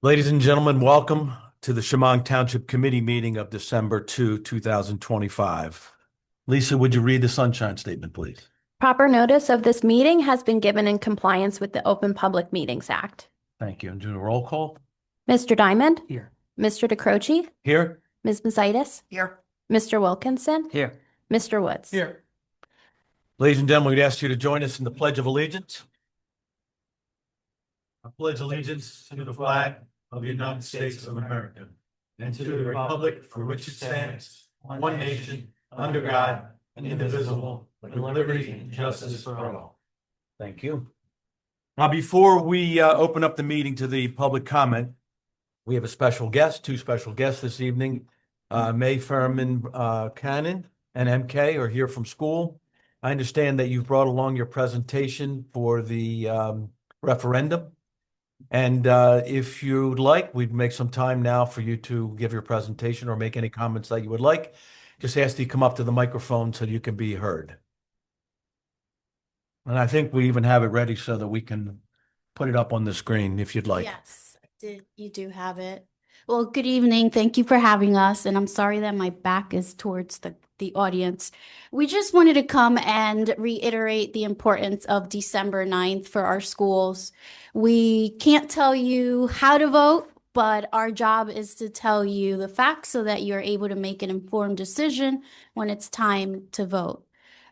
Ladies and gentlemen, welcome to the Shamong Township Committee meeting of December 2025. Lisa, would you read the sunshine statement, please? Proper notice of this meeting has been given in compliance with the Open Public Meetings Act. Thank you. And do a roll call. Mr. Diamond? Here. Mr. DeCroce? Here. Ms. Mazitis? Here. Mr. Wilkinson? Here. Mr. Woods? Here. Ladies and gentlemen, we'd ask you to join us in the Pledge of Allegiance. I pledge allegiance to the flag of the United States of America and to the republic for which it stands, one nation, under God, indivisible, with liberty and justice for all. Thank you. Now, before we open up the meeting to the public comment, we have a special guest, two special guests this evening. May Furman Cannon and MK are here from school. I understand that you've brought along your presentation for the referendum. And if you'd like, we'd make some time now for you to give your presentation or make any comments that you would like. Just ask that you come up to the microphone so you can be heard. And I think we even have it ready so that we can put it up on the screen if you'd like. Yes, you do have it. Well, good evening. Thank you for having us. And I'm sorry that my back is towards the audience. We just wanted to come and reiterate the importance of December 9th for our schools. We can't tell you how to vote, but our job is to tell you the facts so that you're able to make an informed decision when it's time to vote.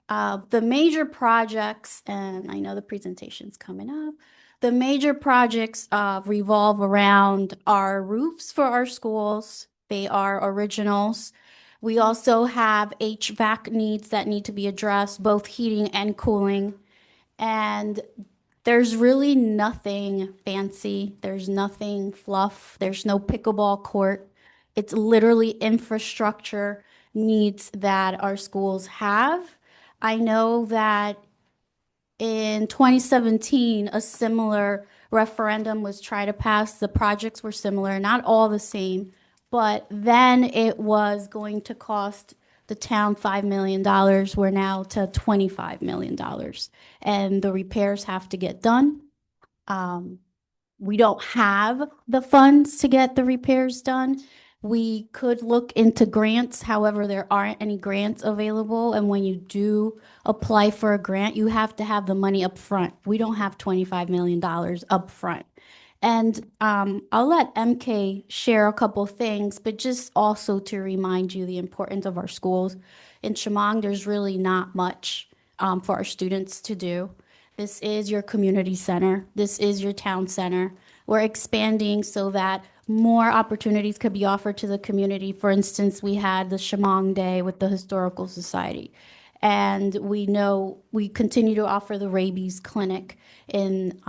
The major projects, and I know the presentation's coming up, the major projects revolve around our roofs for our schools. They are originals. We also have HVAC needs that need to be addressed, both heating and cooling. And there's really nothing fancy. There's nothing fluff. There's no pickleball court. It's literally infrastructure needs that our schools have. I know that in 2017, a similar referendum was tried to pass. The projects were similar, not all the same, but then it was going to cost the town $5 million. We're now to $25 million. And the repairs have to get done. We don't have the funds to get the repairs done. We could look into grants. However, there aren't any grants available. And when you do apply for a grant, you have to have the money up front. We don't have $25 million up front. And I'll let MK share a couple things, but just also to remind you the importance of our schools. In Shamong, there's really not much for our students to do. This is your community center. This is your town center. We're expanding so that more opportunities could be offered to the community. For instance, we had the Shamong Day with the Historical Society. And we know we continue to offer the rabies clinic in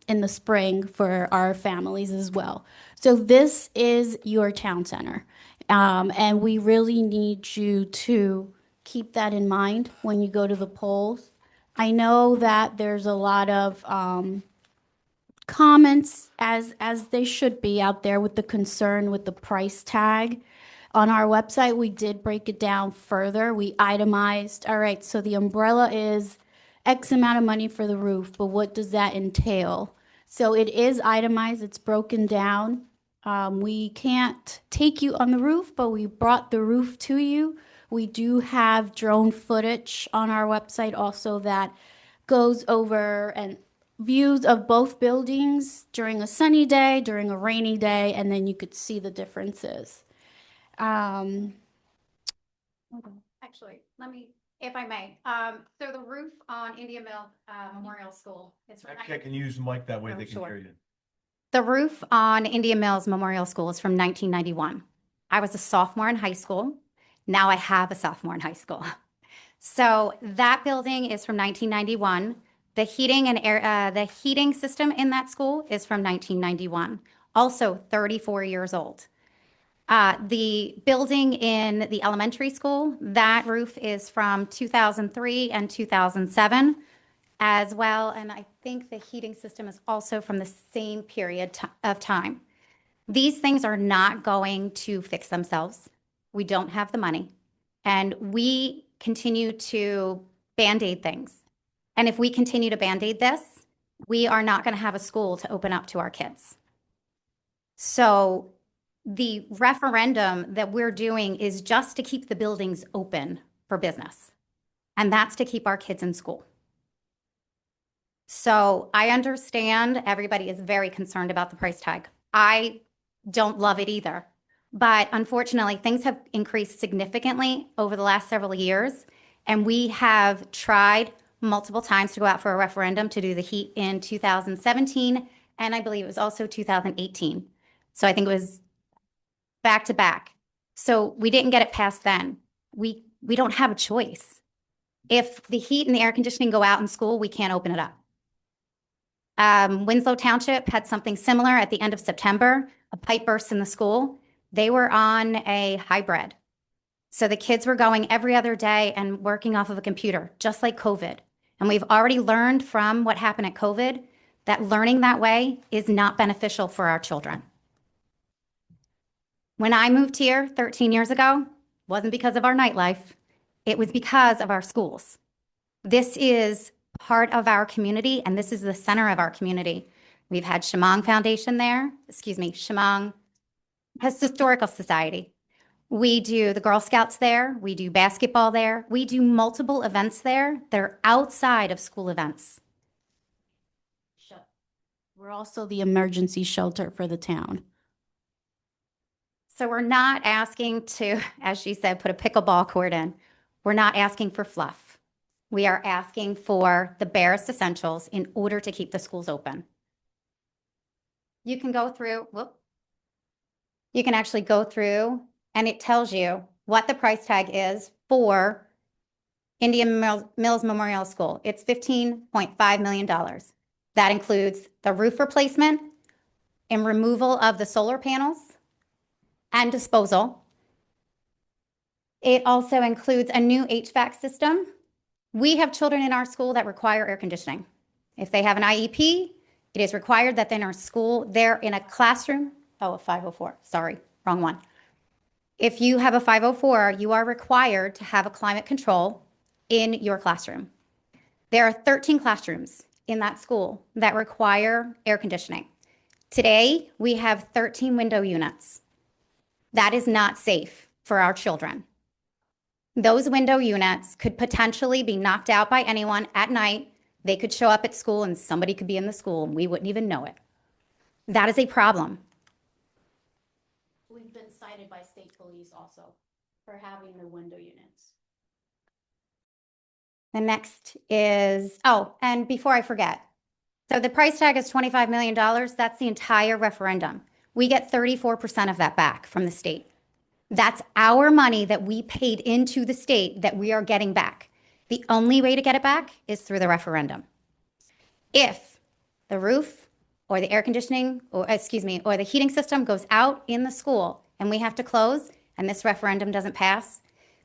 the spring for our families as well. So this is your town center. And we really need you to keep that in mind when you go to the polls. I know that there's a lot of comments, as they should be out there, with the concern with the price tag. On our website, we did break it down further. We itemized, all right, so the umbrella is X amount of money for the roof, but what does that entail? So it is itemized, it's broken down. We can't take you on the roof, but we brought the roof to you. We do have drone footage on our website also that goes over and views of both buildings during a sunny day, during a rainy day, and then you could see the differences. Actually, let me, if I may, so the roof on India Mill Memorial School is from Okay, can you use the mic that way Oh, they can sure. hear you? the roof on India Mills Memorial School is from 1991. I was a sophomore in high school. Now I have a sophomore in high school. So that building is from 1991. The heating and air, the heating system in that school is from 1991. Also 34 years old. The building in the elementary school, that roof is from 2003 and 2007 as well. And I think the heating system is also from the same period of time. These things are not going to fix themselves. We don't have the money. And we continue to Band-Aid things. And if we continue to Band-Aid this, we are not going to have a school to open up to our kids. So the referendum that we're doing is just to keep the buildings open for business. And that's to keep our kids in school. So I understand everybody is very concerned about the price tag. I don't love it either. But unfortunately, things have increased significantly over the last several years. And we have tried multiple times to go out for a referendum to do the heat in 2017. And I believe it was also 2018. So I think it was back to back. So we didn't get it passed then. We don't have a choice. If the heat and the air conditioning go out in school, we can't open it up. Winslow Township had something similar at the end of September. A pipe burst in the school. They were on a hybrid. So the kids were going every other day and working off of a computer, just like COVID. And we've already learned from what happened at COVID that learning that way is not beneficial for our children. When I moved here 13 years ago, wasn't because of our nightlife. It was because of our schools. This is part of our community, and this is the center of our community. We've had Shamong Foundation there, Shamong Historical Society. We do the Girl Scouts there. We do basketball there. We do multiple events there that are outside of school events. We're also the emergency shelter for the town. So we're not asking to, as she said, put a pickleball court in. We're not asking for fluff. We are asking for the barest essentials in order to keep the schools open. You can go through, you can actually go through and it tells you what the price tag is for Indian Mills Memorial School. It's $15.5 million. That includes the roof replacement and removal of the solar panels and disposal. It also includes a new HVAC system. We have children in our school that require air conditioning. If they have an IEP, it is required that in our school, they're in a classroom. Oh, a 504, sorry, wrong one. If you have a 504, you are required to have a climate control in your classroom. There are 13 classrooms in that school that require air conditioning. Today, we have 13 window units. That is not safe for our children. Those window units could potentially be knocked out by anyone at night. They could show up at school and somebody could be in the school and we wouldn't even know it. That is a problem. We've been cited by state police also for having the window units. The next is, and before I forget, so the price tag is $25 million. That's the entire referendum. We get 34% of that back from the state. That's our money that we paid into the state that we are getting back. The only way to get it back is through the referendum. If the roof or the air conditioning, or the heating system goes out in the school and we have to close and this referendum doesn't pass,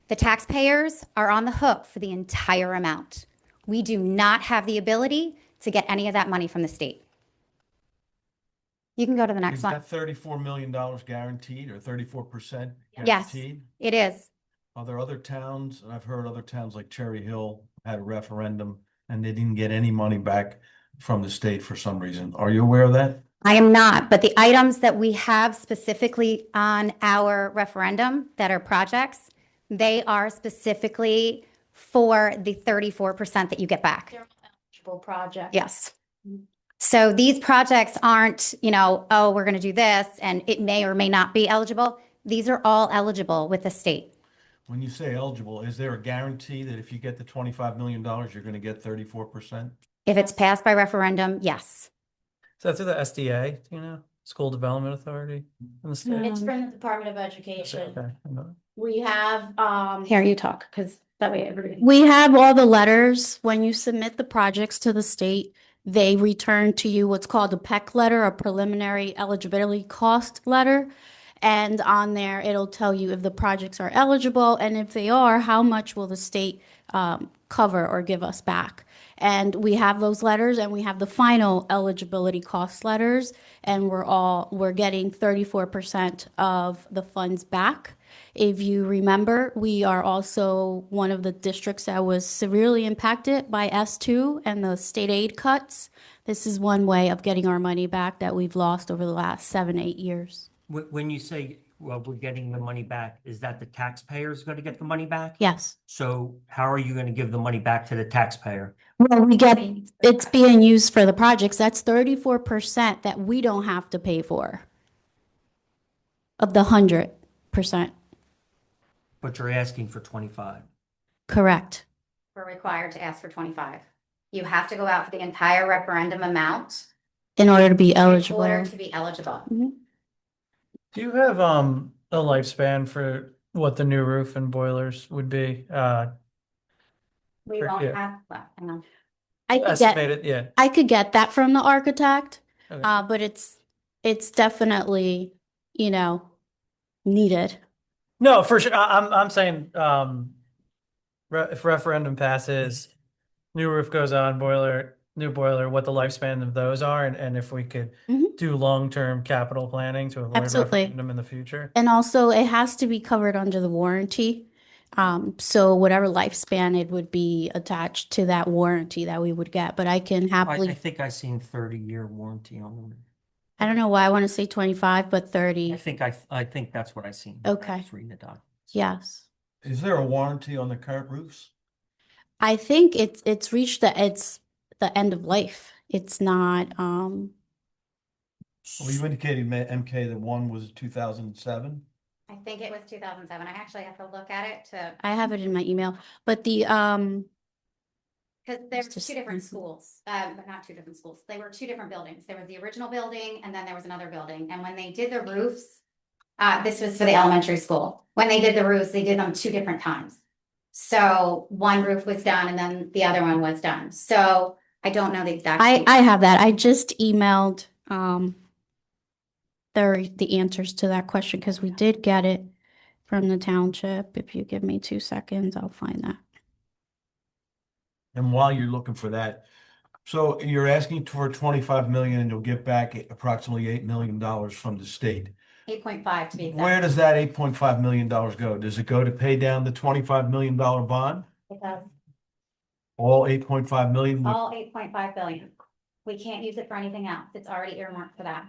the taxpayers are on the hook for the entire amount. We do not have the ability to get any of that money from the state. You can go to the next one. Is that $34 million guaranteed or 34% Yes, guaranteed? it is. Are there other towns, and I've heard other towns like Cherry Hill had a referendum and they didn't get any money back from the state for some reason. Are you aware of that? I am not, but the items that we have specifically on our referendum that are projects, they are specifically for the 34% that you get back. They're eligible projects. Yes. So these projects aren't, we're going to do this and it may or may not be eligible. These are all eligible with the state. When you say eligible, is there a guarantee that if you get the $25 million, you're going to get 34%? If it's passed by referendum, yes. Is that through the SDA, School Development Authority in the state? It's from the Department of Education. Okay. I know. We have, Here, you talk, because that way everybody. we have all the letters. When you submit the projects to the state, they return to you what's called a PEC letter, a preliminary eligibility cost letter. And on there, it'll tell you if the projects are eligible, and if they are, how much will the state cover or give us back. And we have those letters, and we have the final eligibility cost letters, and we're getting 34% of the funds back. If you remember, we are also one of the districts that was severely impacted by S2 and the state aid cuts. this is one way of getting our money back that we've lost over the last 7, 8 years. When you say, well, we're getting the money back, is that the taxpayers going to get the money back? Yes. So how are you going to give the money back to the taxpayer? Well, it's being used for the projects. That's 34% that we don't have to pay for of the 100%. But you're asking for 25. Correct. We're required to ask for 25. You have to go out for the entire referendum amount In order to be in eligible. order to be eligible. Do you have a lifespan for what the new roof and boilers would be? We Sure, won't yeah. have, well, hang on. Estimated, yeah. I could get that from the architect, Okay. but it's definitely, needed. No, for sure. I'm saying, if referendum passes, new roof goes on, new boiler, what the lifespan of those are, and if we could Mhm. do long-term capital planning to avoid Absolutely. referendum in the future. And also it has to be covered under the warranty. So whatever lifespan it would be attached to that warranty that we would get, but I can I happily, think I seen 30-year warranty on them. I don't know why I want to say 25, but 30. I think that's what I seen. when I Okay. was reading the doc. Yes. Is there a warranty on the current roofs? I think it's reached the end of life. It's not, Well, you indicated, MK, that one was 2007. I think it was 2007. I actually have to look at it to, I have it in my email, but the, because there's Just- two different schools, but not two different schools. They were two different buildings. There was the original building and then there was another building. And when they did the roofs, this was for the elementary school. When they did the roofs, they did them two different times. So one roof was done and then the other one was done. So I don't know the exact. I have that. I just emailed, the answers to that question because we did get it from the township. If you give me 2 seconds, I'll find that. And while you're looking for that, so you're asking for 25 million and you'll get back approximately $8 million from the state. 8.5 to be exact. Where does that $8.5 million go? Does it go to pay down the $25 million bond? It does. All 8.5 million? All 8.5 billion. We can't use it for anything else. It's already earmarked for that.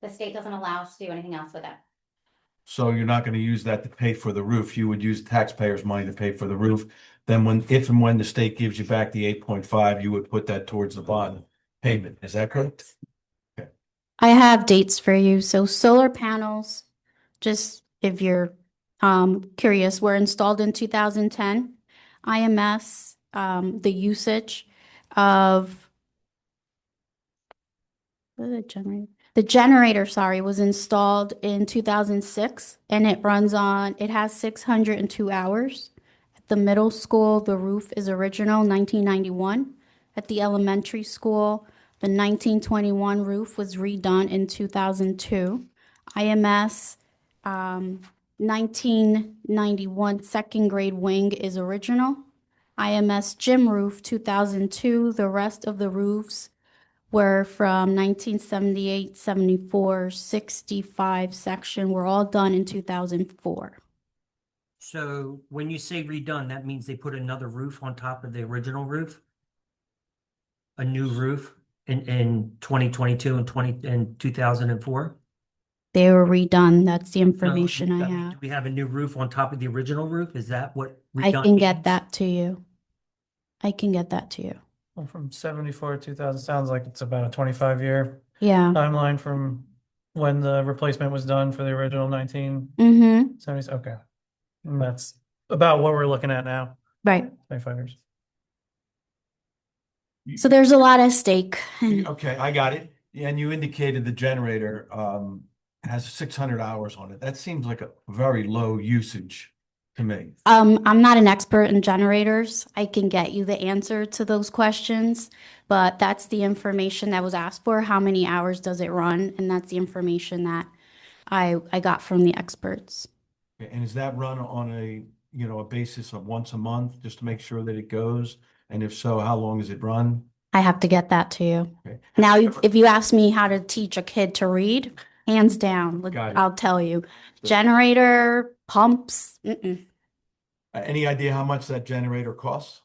The state doesn't allow us to do anything else with it. So you're not going to use that to pay for the roof. You would use taxpayers' money to pay for the roof. Then if and when the state gives you back the 8.5, you would put that towards the bond payment. Is that correct? I have dates for you. So solar panels, just if you're curious, were installed in 2010. IMS, the usage of what is it, generator? The generator, sorry, was installed in 2006 and it has 602 hours. At the middle school, the roof is original, 1991. At the elementary school, the 1921 roof was redone in 2002. IMS, 1991 second grade wing is original. IMS gym roof, 2002. The rest of the roofs were from 1978, 74, 65 section were all done in 2004. So when you say redone, that means they put another roof on top of the original roof? A new roof in 2022 and 2004? They were redone. That's the information I Do have. we have a new roof on top of the original roof? Is that what I redone can get means? that to you. I can get that to you. Well, from 74 to 2000, sounds like it's about a 25-year Yeah. timeline from when the replacement was done for the original 1970s. Mm-hmm. Okay. And that's about what we're looking at now, Right. 25 years. So there's a lot at stake. Okay, I got it. And you indicated the generator has 600 hours on it. That seems like a very low usage to me. I'm not an expert in generators. I can get you the answer to those questions, but that's the information that was asked for. How many hours does it run? And that's the information that I got from the experts. And is that run on a basis of once a month just to make sure that it goes? And if so, how long does it run? I have to get that to you. Okay. Now, if you ask me how to teach a kid to read, hands down, Got it. I'll tell you. Generator, pumps, Any idea how much that generator costs?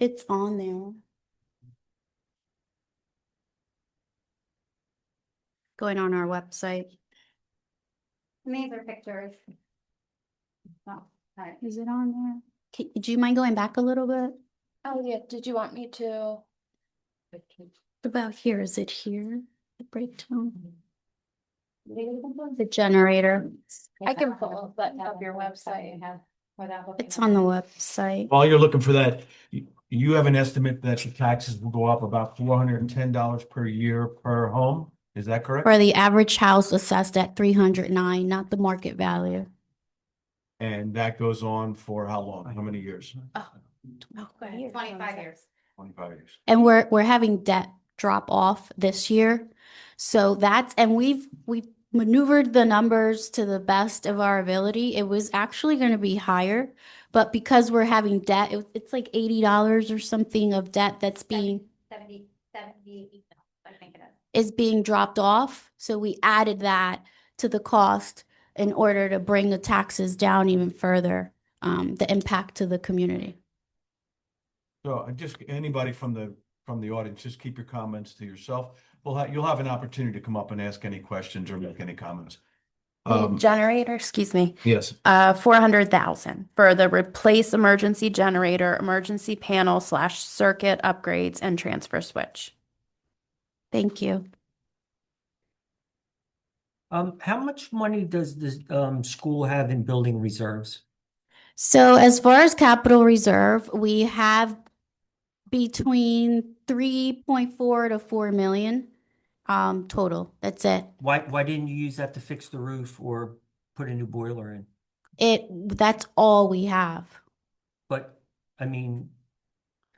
it's on there. going on our website. These are pictures. Oh, all right. Is it on there? Do you mind going back a little bit? Oh, yeah. Did you want me to? What about here? Is it here? The breakdown? The generator. I can pull up your website. It's on the website. While you're looking for that, you have an estimate that the taxes will go up about $410 per year per home. Is that correct? For the average house assessed at 309, not the market value. And that goes on for how long? How many years? Oh, 25 years. 25 years. And we're having debt drop off this year. So that's, and we've maneuvered the numbers to the best of our ability. It was actually going to be higher, but because we're having debt, it's like $80 or something of debt that's being 70, I think it is being dropped off. So we added that to the cost in order to bring the taxes down even further, the impact to the community. So just anybody from the audience, just keep your comments to yourself. You'll have an opportunity to come up and ask any questions or make any comments. The generator, excuse me, Yes. 400,000 for the replace emergency generator, emergency panel / circuit upgrades and transfer switch. Thank you. How much money does this school have in building reserves? So as far as capital reserve, we have between 3.4 to 4 million total. That's it. Why didn't you use that to fix the roof or put a new boiler in? That's all we have. But I mean,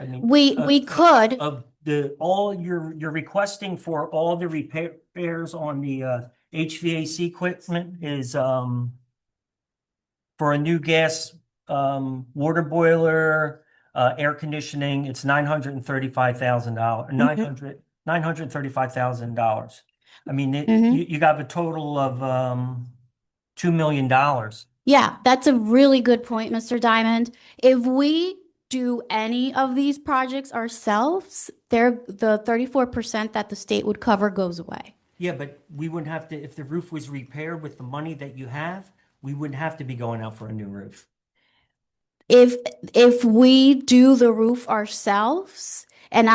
We could. of the all you're requesting for all the repairs on the HVAC equipment is for a new gas water boiler, air conditioning, it's $935,000. $935,000. I mean, you got a total of $2 million. Yeah, that's a really good point, Mr. Diamond. If we do any of these projects ourselves, the 34% that the state would cover goes away. Yeah, but we wouldn't have to, if the roof was repaired with the money that you have, we wouldn't have to be going out for a new roof. If we do the roof ourselves, and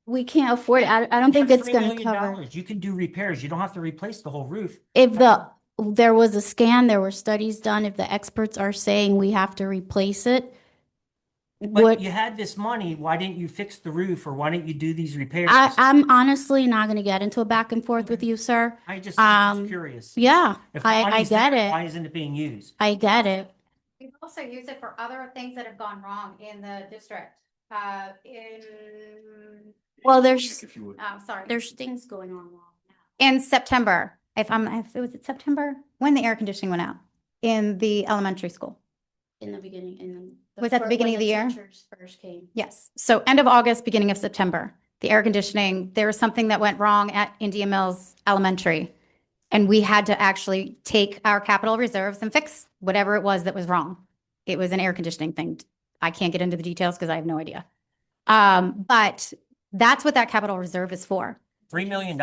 we can't afford it. I don't think it's going to cover. You can do repairs. You don't have to replace the whole roof. If there was a scan, there were studies done. If the experts are saying we have to replace it, But you had this money. Why didn't you fix the roof, or why didn't you do these repairs? I'm honestly not going to get into a back and forth with you, sir. I'm just curious. Yeah, If the I money's get there, it. why isn't it being used? I get it. We've also used it for other things that have gone wrong in the district. Well, Sorry. there's things going on wrong now. In September, if it was September, when the air conditioning went out in the elementary school. In the beginning, Was that the beginning of the year? Teachers first came. Yes. So end of August, beginning of September, the air conditioning, there was something that went wrong at Indian Mills Elementary. And we had to actually take our capital reserves and fix whatever it was that was wrong. It was an air conditioning thing. I can't get into the details because I have no idea. But that's what that capital reserve is for. $3 million.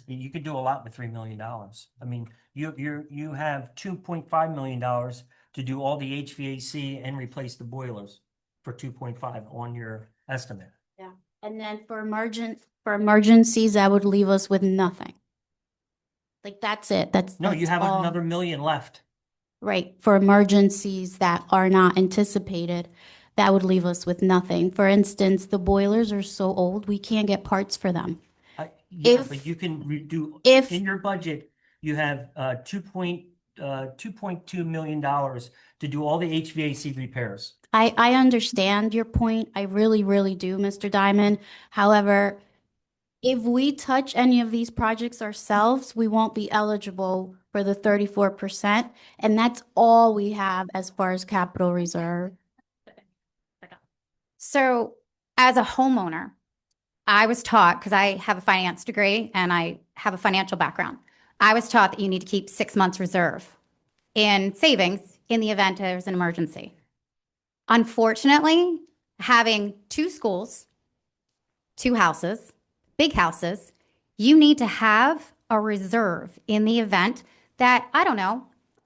You could do a lot with $3 million. I mean, you have $2.5 million to do all the HVAC and replace the boilers for 2.5 on your estimate. Yeah. And then for emergencies, that would leave us with nothing. Like that's it. No, you have all. another $1 million left. Right. For emergencies that are not anticipated, that would leave us with nothing. For instance, the boilers are so old, we can't get parts for them. Yeah, but you can do in your budget. You have $2.2 million to do all the HVAC repairs. I understand your point. I really, really do, Mr. Diamond. However, if we touch any of these projects ourselves, we won't be eligible for the 34%. And that's all we have as far as capital reserve. So as a homeowner, I was taught, because I have a finance degree and I have a financial background, I was taught that you need to keep 6 months reserve in savings in the event there's an emergency. Unfortunately, having 2 schools, 2 houses, big houses, you need to have a reserve in the event that, I don't know,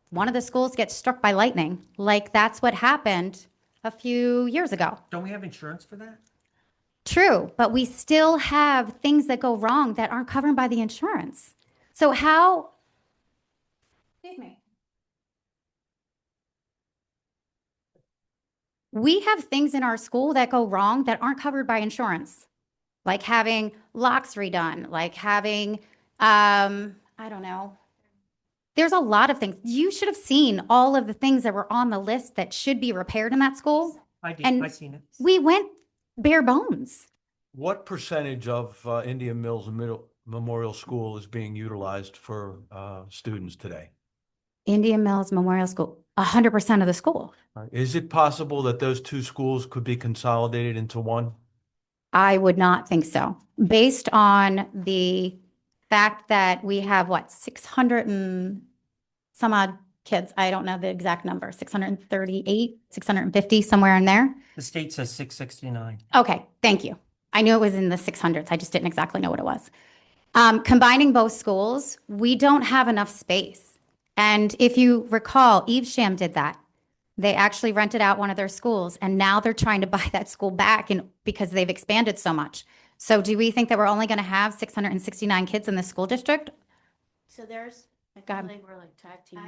one of the schools gets struck by lightning. Like that's what happened a few years ago. Don't we have insurance for that? True, but we still have things that go wrong that aren't covered by the insurance. So how, excuse me. We have things in our school that go wrong that aren't covered by insurance, like having locks redone, like having, I don't know. There's a lot of things. You should have seen all of the things that were on the list that should be repaired in that school. I did, And I seen it. we went bare bones. What percentage of Indian Mills Memorial School is being utilized for students today? Indian Mills Memorial School, 100% of the school. Is it possible that those two schools could be consolidated into one? I would not think so. Based on the fact that we have, what, 600 and some odd kids. I don't know the exact number, 638, 650, somewhere in there. The state says 669. Okay, thank you. I knew it was in the 600s. I just didn't exactly know what it was. Combining both schools, we don't have enough space. And if you recall, Evesham did that. They actually rented out one of their schools, and now they're trying to buy that school back because they've expanded so much. So do we think that we're only going to have 669 kids in the school district? So there's, I Go ahead. feel like we're like tag team.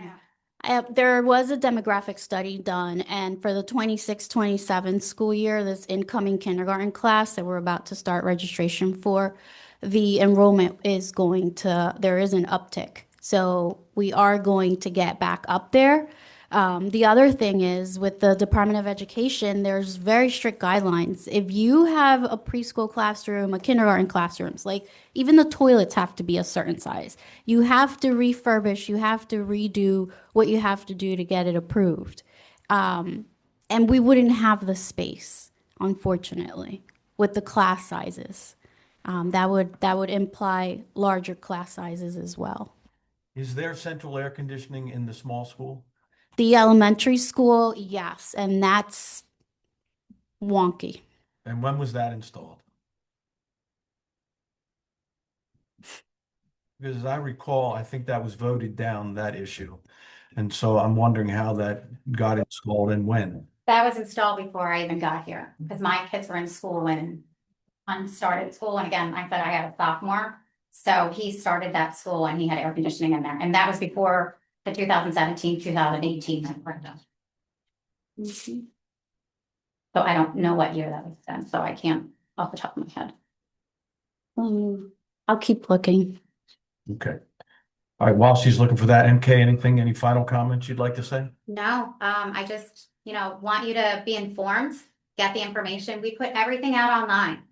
There was a demographic study done, and for the 26-27 school year, this incoming kindergarten class that we're about to start registration for, the enrollment is there is an uptick. So we are going to get back up there. The other thing is with the Department of Education, there's very strict guidelines. If you have a preschool classroom, a kindergarten classrooms, like even the toilets have to be a certain size. You have to refurbish, you have to redo what you have to do to get it approved. And we wouldn't have the space, unfortunately, with the class sizes. That would imply larger class sizes as well. Is there central air conditioning in the small school? The elementary school, yes, and that's wonky. And when was that installed? Because as I recall, I think that was voted down, that issue. And so I'm wondering how that got installed and when. That was installed before I even got here, because my kids were in school when I started school. And again, I said I had a sophomore. So he started that school and he had air conditioning in there. And that was before the 2017, 2018 referendum. So I don't know what year that was done, so I can't off the top of my head. I'll keep looking. Okay. All right, while she's looking for that, MK, any final comments you'd like to say? No, I just, want you to be informed, get the information. We put everything out online.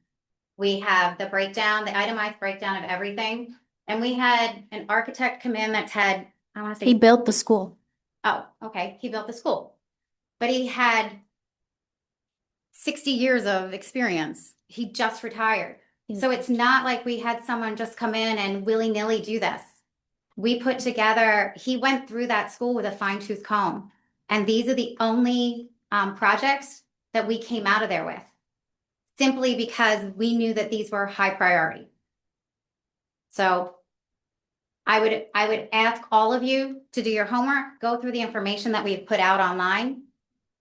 We have the breakdown, the itemized breakdown of everything. And we had an architect come in that's had, I want to say. He built the school. Oh, okay. He built the school. But he had 60 years of experience. He just retired. So it's not like we had someone just come in and willy-nilly do this. We put together, he went through that school with a fine-tooth comb. And these are the only projects that we came out of there with, simply because we knew that these were high priority. So I would ask all of you to do your homework, go through the information that we've put out online,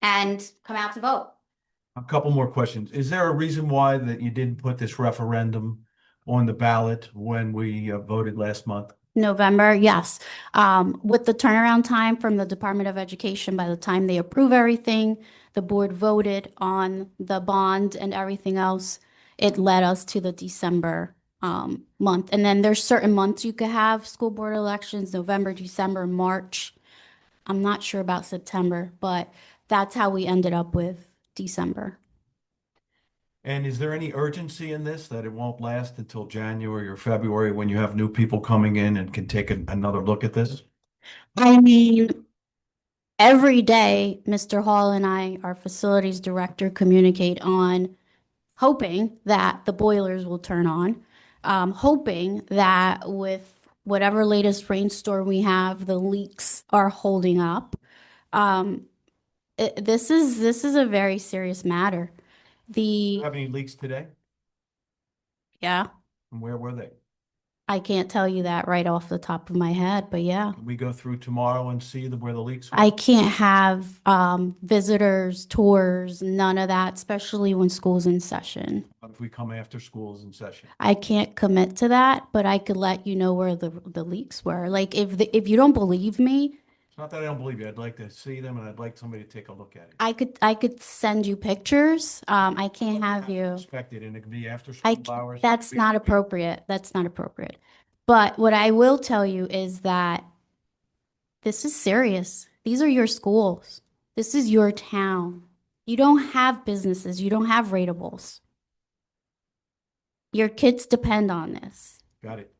and come out to vote. A couple more questions. Is there a reason why that you didn't put this referendum on the ballot when we voted last month? November, yes. With the turnaround time from the Department of Education, by the time they approve everything, the board voted on the bond and everything else, it led us to the December month. And then there's certain months you could have school board elections, November, December, March. I'm not sure about September, but that's how we ended up with December. And is there any urgency in this that it won't last until January or February when you have new people coming in and can take another look at this? I mean, every day, Mr. Hall and I, our facilities director, communicate on hoping that the boilers will turn on, hoping that with whatever latest rainstorm we have, the leaks are holding up. This is a very serious matter. Do you have any leaks today? Yeah, And where were they? I can't tell you that right off the top of my head, but yeah. Can we go through tomorrow and see where the leaks were? I can't have visitors, tours, none of that, especially when school's in session. If we come after school's in session? I can't commit to that, but I could let you know where the leaks were. Like if you don't believe me, It's not that I don't believe you. I'd like to see them and I'd like somebody to take a look at it. I could send you pictures. I can't have you. Inspect it and it can be after school hours. That's not appropriate. That's not appropriate. But what I will tell you is that this is serious. These are your schools. This is your town. You don't have businesses. You don't have ratables. Your kids depend on this. Got it.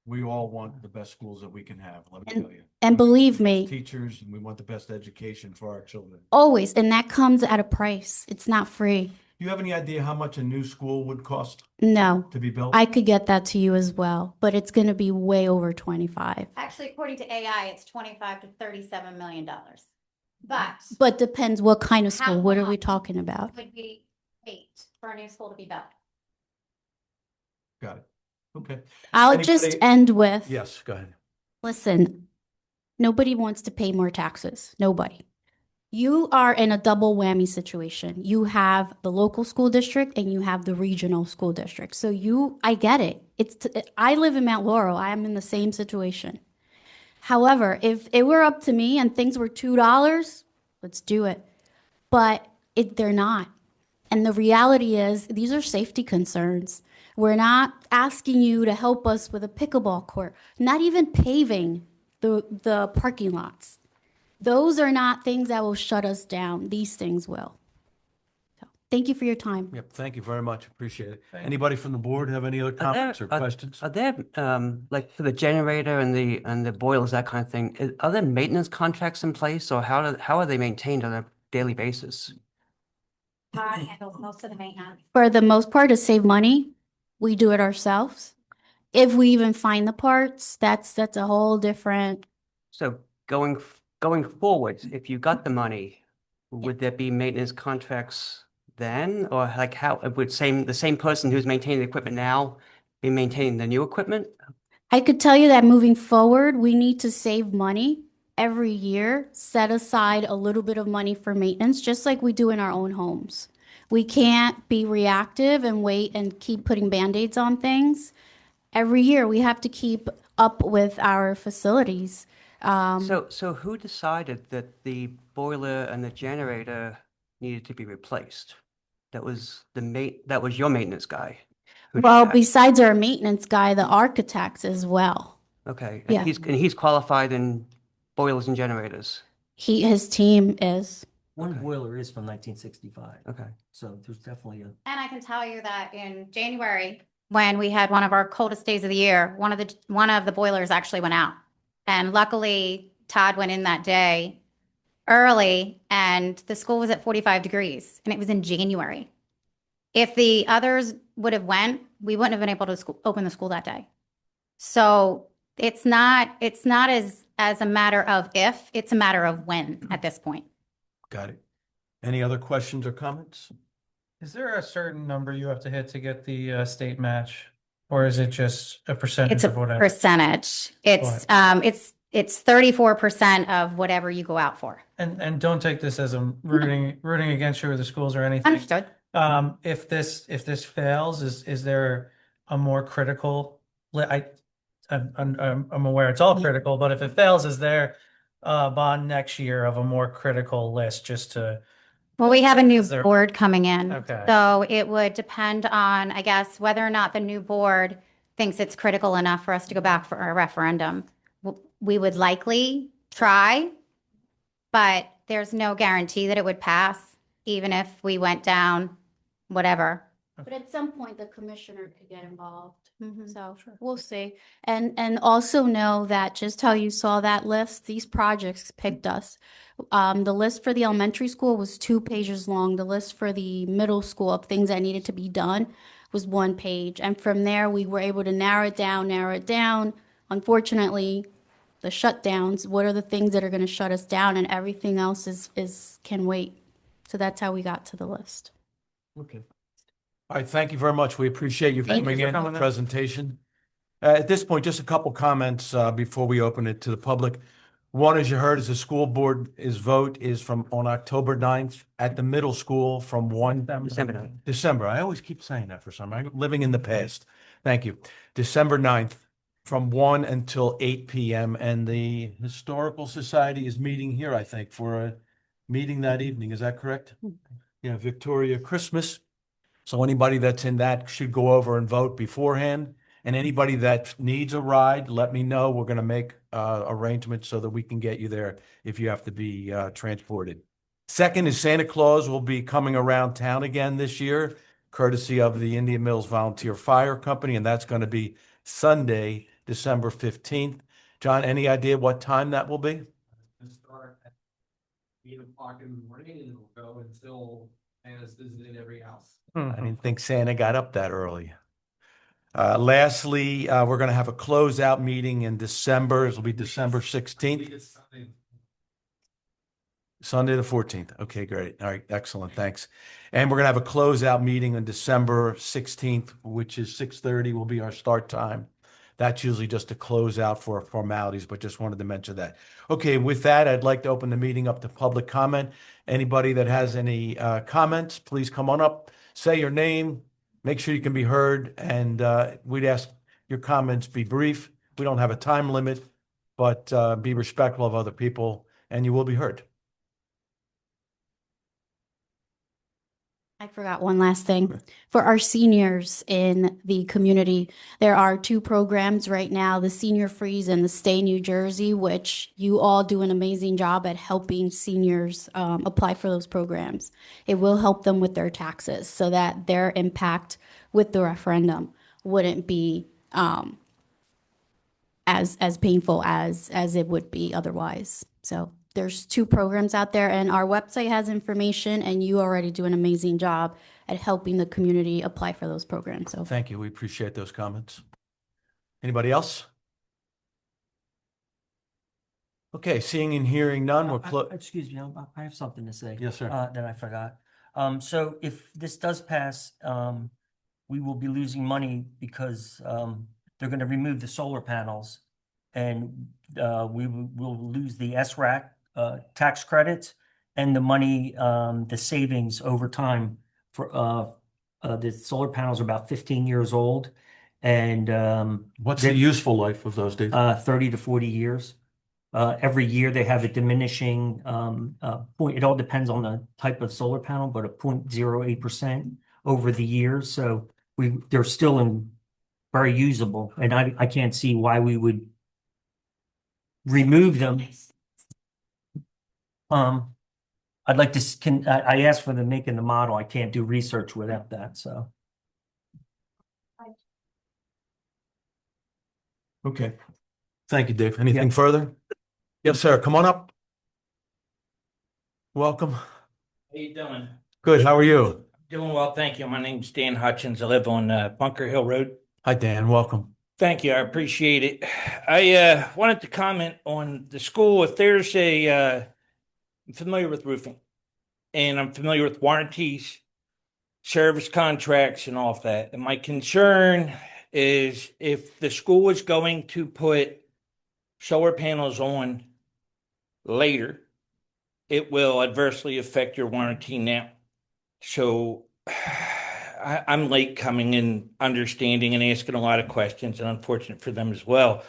We all want the best schools that we can have, let me And- tell you. And believe me, Teachers, and we want the best education for our children. always, and that comes at a price. It's not free. Do you have any idea how much a new school would cost No, to be built? I could get that to you as well, but it's going to be way over 25. Actually, according to AI, it's 25 to $37 million. But But depends what kind of How school. What are we much? talking about? it would be 8 for a new school to be built. Got it. Okay. I'll just Anybody- end with, Yes, go ahead. listen, nobody wants to pay more taxes. Nobody. You are in a double whammy situation. You have the local school district and you have the regional school district. So I get it. I live in Mount Laurel. I am in the same situation. However, if it were up to me and things were $2, let's do it. But they're not. And the reality is, these are safety concerns. We're not asking you to help us with a pickleball court, not even paving the parking lots. Those are not things that will shut us down. These things will. So, thank you for your time. Yep, thank you very much. Appreciate it. Thank you. Anybody from the board have any other comments or are- questions? Are there, like for the generator and the boilers, that kind of thing, are there maintenance contracts in place or how are they maintained on a daily basis? Todd handles most of the maintenance. For the most part, to save money, we do it ourselves. If we even find the parts, that's a whole different. So going forward, if you got the money, would there be maintenance contracts then? Or like how, would the same person who's maintaining the equipment now be maintaining the new equipment? I could tell you that moving forward, we need to save money every year, set aside a little bit of money for maintenance, just like we do in our own homes. We can't be reactive and wait and keep putting Band-Aids on things. Every year, we have to keep up with our facilities. So who decided that the boiler and the generator needed to be replaced? That was that was your maintenance guy. who did Well, that? besides our maintenance guy, the architects as well. Okay, yeah. and he's qualified in boilers and generators. His team is. One Okay. boiler is from 1965, Okay. so there's definitely a. And I can tell you that in January, when we had one of our coldest days of the year, one of the boilers actually went out. And luckily, Todd went in that day early and the school was at 45 degrees and it was in January. If the others would have went, we wouldn't have been able to open the school that day. So it's not as a matter of if, it's a matter of when at this point. Got it. Any other questions or comments? Is there a certain number you have to hit to get the state match? Or is it just a percentage It's a of whatever? percentage. It's 34% of whatever you go out for. And don't take this as I'm rooting against you or the schools or anything. Understood. If this fails, is there a more critical? I'm aware it's all critical, but if it fails, is there a bond next year of a more critical list just to? Well, we have a new Is there- board coming in. Okay. So it would depend on, I guess, whether or not the new board thinks it's critical enough for us to go back for a referendum. We would likely try, but there's no guarantee that it would pass, even if we went down, whatever. But at some point, the commissioner could get involved. Mhm. So we'll see. And also know that just how you saw that list, these projects picked us. The list for the elementary school was 2 pages long. The list for the middle school of things that needed to be done was 1 page. And from there, we were able to narrow it down. Unfortunately, the shutdowns, what are the things that are going to shut us down, and everything else can wait. So that's how we got to the list. Okay. All right, thank you very much. We appreciate you Thank coming you for in, coming in. presentation. At this point, just a couple comments before we open it to the public. One, as you heard, is the school board vote is from on October 9th at the middle school from 1 December 9th. December. I always keep saying that for some reason. I'm living in the past. Thank you. December 9th from 1 until 8 p.m. And the Historical Society is meeting here, I think, for a meeting that evening. Is that correct? Yeah, Victoria Christmas. So anybody that's in that should go over and vote beforehand. And anybody that needs a ride, let me know. We're going to make arrangements so that we can get you there if you have to be transported. Second is Santa Claus will be coming around town again this year, courtesy of the Indian Mills Volunteer Fire Company, and that's going to be Sunday, December 15th. John, any idea what time that will be? Start at 8 o'clock in the morning and it'll go until Santa's visited every house. I didn't think Santa got up that early. Lastly, we're going to have a closeout meeting in December. It'll be December 16th. Sunday the 14th. Okay, great. All right, excellent. Thanks. And we're going to have a closeout meeting on December 16th, which is 6:30 will be our start time. That's usually just a closeout for formalities, but just wanted to mention that. Okay, with that, I'd like to open the meeting up to public comment. Anybody that has any comments, please come on up, say your name, make sure you can be heard, and we'd ask your comments be brief. We don't have a time limit, but be respectful of other people, and you will be heard. I forgot one last thing. For our seniors in the community, there are two programs right now, the Senior Freeze and the Stay New Jersey, which you all do an amazing job at helping seniors apply for those programs. It will help them with their taxes so that their impact with the referendum wouldn't be as painful as it would be otherwise. So there's two programs out there, and our website has information, and you already do an amazing job at helping the community apply for those programs. So Thank you. We appreciate those comments. Anybody else? Okay, seeing and hearing none, we're close. Excuse me, I have something to say. Yes, sir. That I forgot. So if this does pass, we will be losing money because they're going to remove the solar panels, and we will lose the SRAC tax credits and the money, the savings over time. For the solar panels are about 15 years old, and What's the useful life of those days? 30 to 40 years. Every year they have a diminishing point. It all depends on the type of solar panel, but a 0.08% over the years. So they're still very usable, and I can't see why we would remove them. I'd like to. I asked for the make and the model. I can't do research without that. So. Okay. Thank you, Dave. Anything further? Yes, sir. Come on up. Welcome. How you doing? Good. How are you? Doing well, thank you. My name's Dan Hutchins. I live on Bunker Hill Road. Hi, Dan. Welcome. Thank you. I appreciate it. I wanted to comment on the school. If there's I'm familiar with roofing, and I'm familiar with warranties, service contracts, and all of that. And my concern is if the school is going to put solar panels on later, it will adversely affect your warranty now. So I'm late coming in, understanding and asking a lot of questions, and unfortunate for them as well.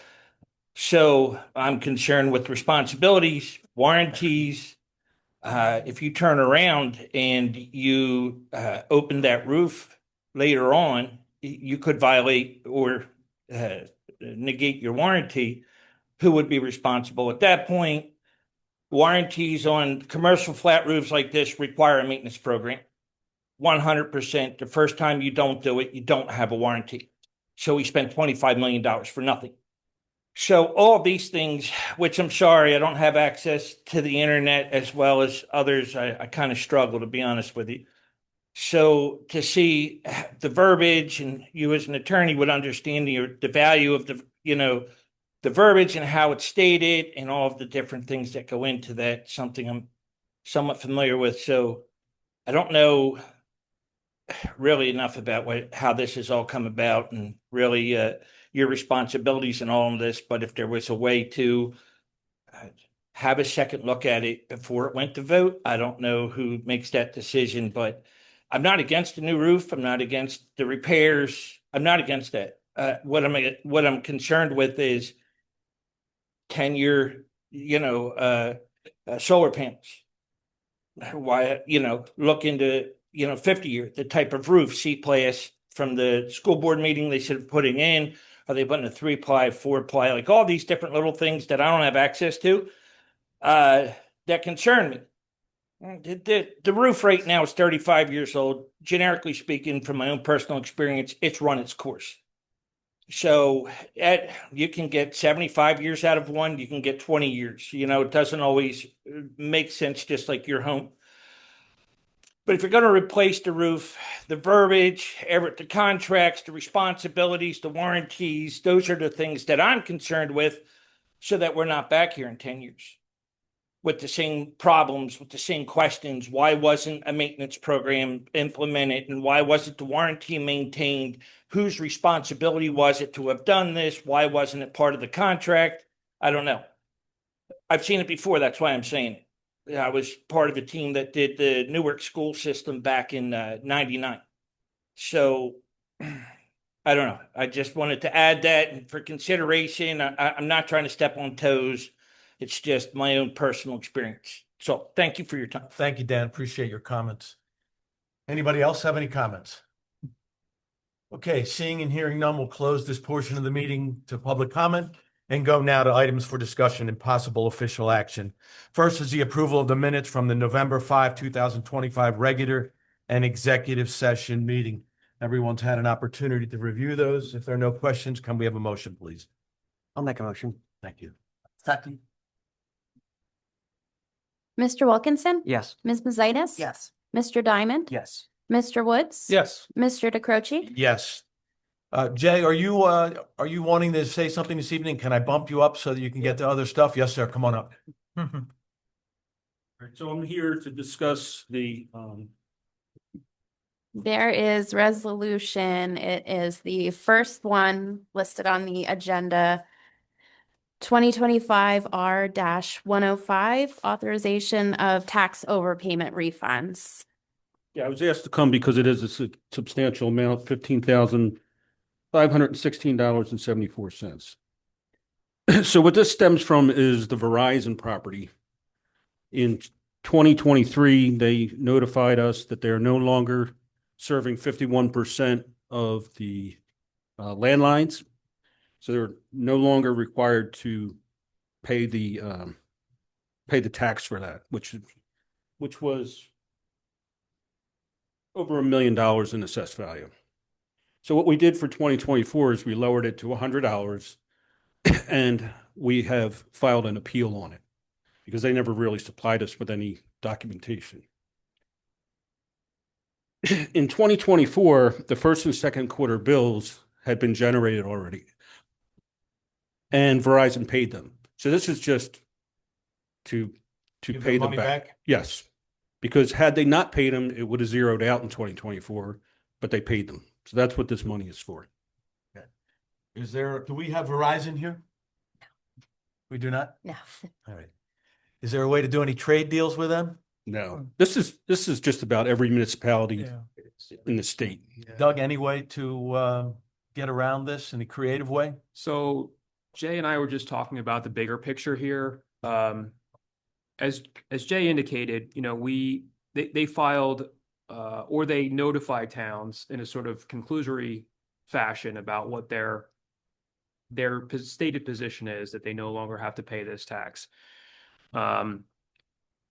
So I'm concerned with responsibilities, warranties. If you turn around and you open that roof later on, you could violate or negate your warranty. Who would be responsible at that point? Warranties on commercial flat roofs like this require a maintenance program. 100%. The first time you don't do it, you don't have a warranty. So we spent $25 million for nothing. So all these things, which I'm sorry, I don't have access to the internet as well as others. I kind of struggle, to be honest with you. So to see the verbiage, and you as an attorney would understand the value of the verbiage and how it's stated and all of the different things that go into that, something I'm somewhat familiar with. So I don't know really enough about how this has all come about, and really, your responsibilities and all of this, but if there was a way to have a second look at it before it went to vote, I don't know who makes that decision, but I'm not against the new roof. I'm not against the repairs. I'm not against that. What I'm concerned with is 10-year, solar panels. Why, look into, 50-year, the type of roof, C-class from the school board meeting they said putting in. Are they putting a 3-ply, 4-ply, like all these different little things that I don't have access to, that concern me. The roof right now is 35 years old. Generically speaking, from my own personal experience, it's run its course. So you can get 75 years out of one, you can get 20 years. It doesn't always make sense, just like your home. But if you're going to replace the roof, the verbiage, the contracts, the responsibilities, the warranties, those are the things that I'm concerned with, so that we're not back here in 10 years with the same problems, with the same questions. Why wasn't a maintenance program implemented, and why wasn't the warranty maintained? Whose responsibility was it to have done this? Why wasn't it part of the contract? I don't know. I've seen it before. That's why I'm saying it. I was part of a team that did the Newark school system back in 99. So I don't know. I just wanted to add that for consideration. I'm not trying to step on toes. It's just my own personal experience. So thank you for your time. Thank you, Dan. Appreciate your comments. Anybody else have any comments? Okay, seeing and hearing none, we'll close this portion of the meeting to public comment and go now to items for discussion and possible official action. First is the approval of the minutes from the November 5, 2025 regular and executive session meeting. Everyone's had an opportunity to review those. If there are no questions, can we have a motion, please? I'll make a motion. Thank you. Second. Mr. Wilkinson? Yes. Ms. Mazitis? Yes. Mr. Diamond? Yes. Mr. Woods? Yes. Mr. DeCroce? Yes. Jay, are you wanting to say something this evening? Can I bump you up so that you can get to other stuff? Yes, sir. Come on up. Right, so I'm here to discuss the, There is resolution. It is the first one listed on the agenda. 2025 R-105, authorization of tax overpayment refunds. I was asked to come because it is a substantial amount, $15,516.74. So what this stems from is the Verizon property. In 2023, they notified us that they're no longer serving 51% of the landlines. So they're no longer required to pay the tax for that, which was over $1 million in assessed value. So what we did for 2024 is we lowered it to $100, and we have filed an appeal on it because they never really supplied us with any documentation. In 2024, the first and second quarter bills had been generated already, and Verizon paid them. So this is just to Give pay the them money back. Yes, because had they not paid them, it would have zeroed out in 2024, but they paid them. So that's what this money is for. Do we have Verizon here? We do not? No. All right. Is there a way to do any trade deals with them? No, this is just about every municipality Yeah. in the state. Doug, any way to get around this in a creative way? So Jay and I were just talking about the bigger picture here. As Jay indicated, they filed or they notified towns in a sort of conclusory fashion about what their stated position is, that they no longer have to pay this tax.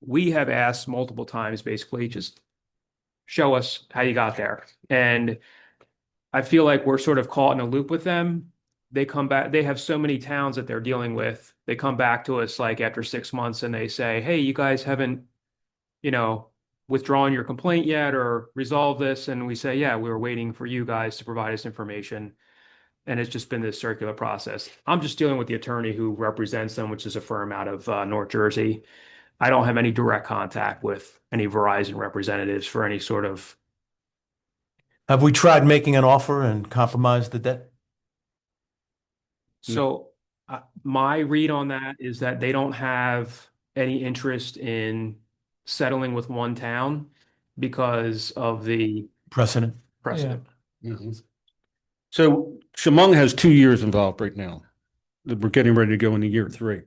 We have asked multiple times, basically, just show us how you got there. And I feel like we're sort of caught in a loop with them. They come back, they have so many towns that they're dealing with. They come back to us like after 6 months and they say, hey, you guys haven't, withdrawn your complaint yet or resolved this. And we say, yeah, we were waiting for you guys to provide us information. And it's just been this circular process. I'm just dealing with the attorney who represents them, which is a firm out of North Jersey. I don't have any direct contact with any Verizon representatives for any sort of. Have we tried making an offer and compromised the debt? So my read on that is that they don't have any interest in settling with one town because of the Precedent. precedent. Mhm. So Shamong has 2 years involved right now. We're getting ready to go into year 3.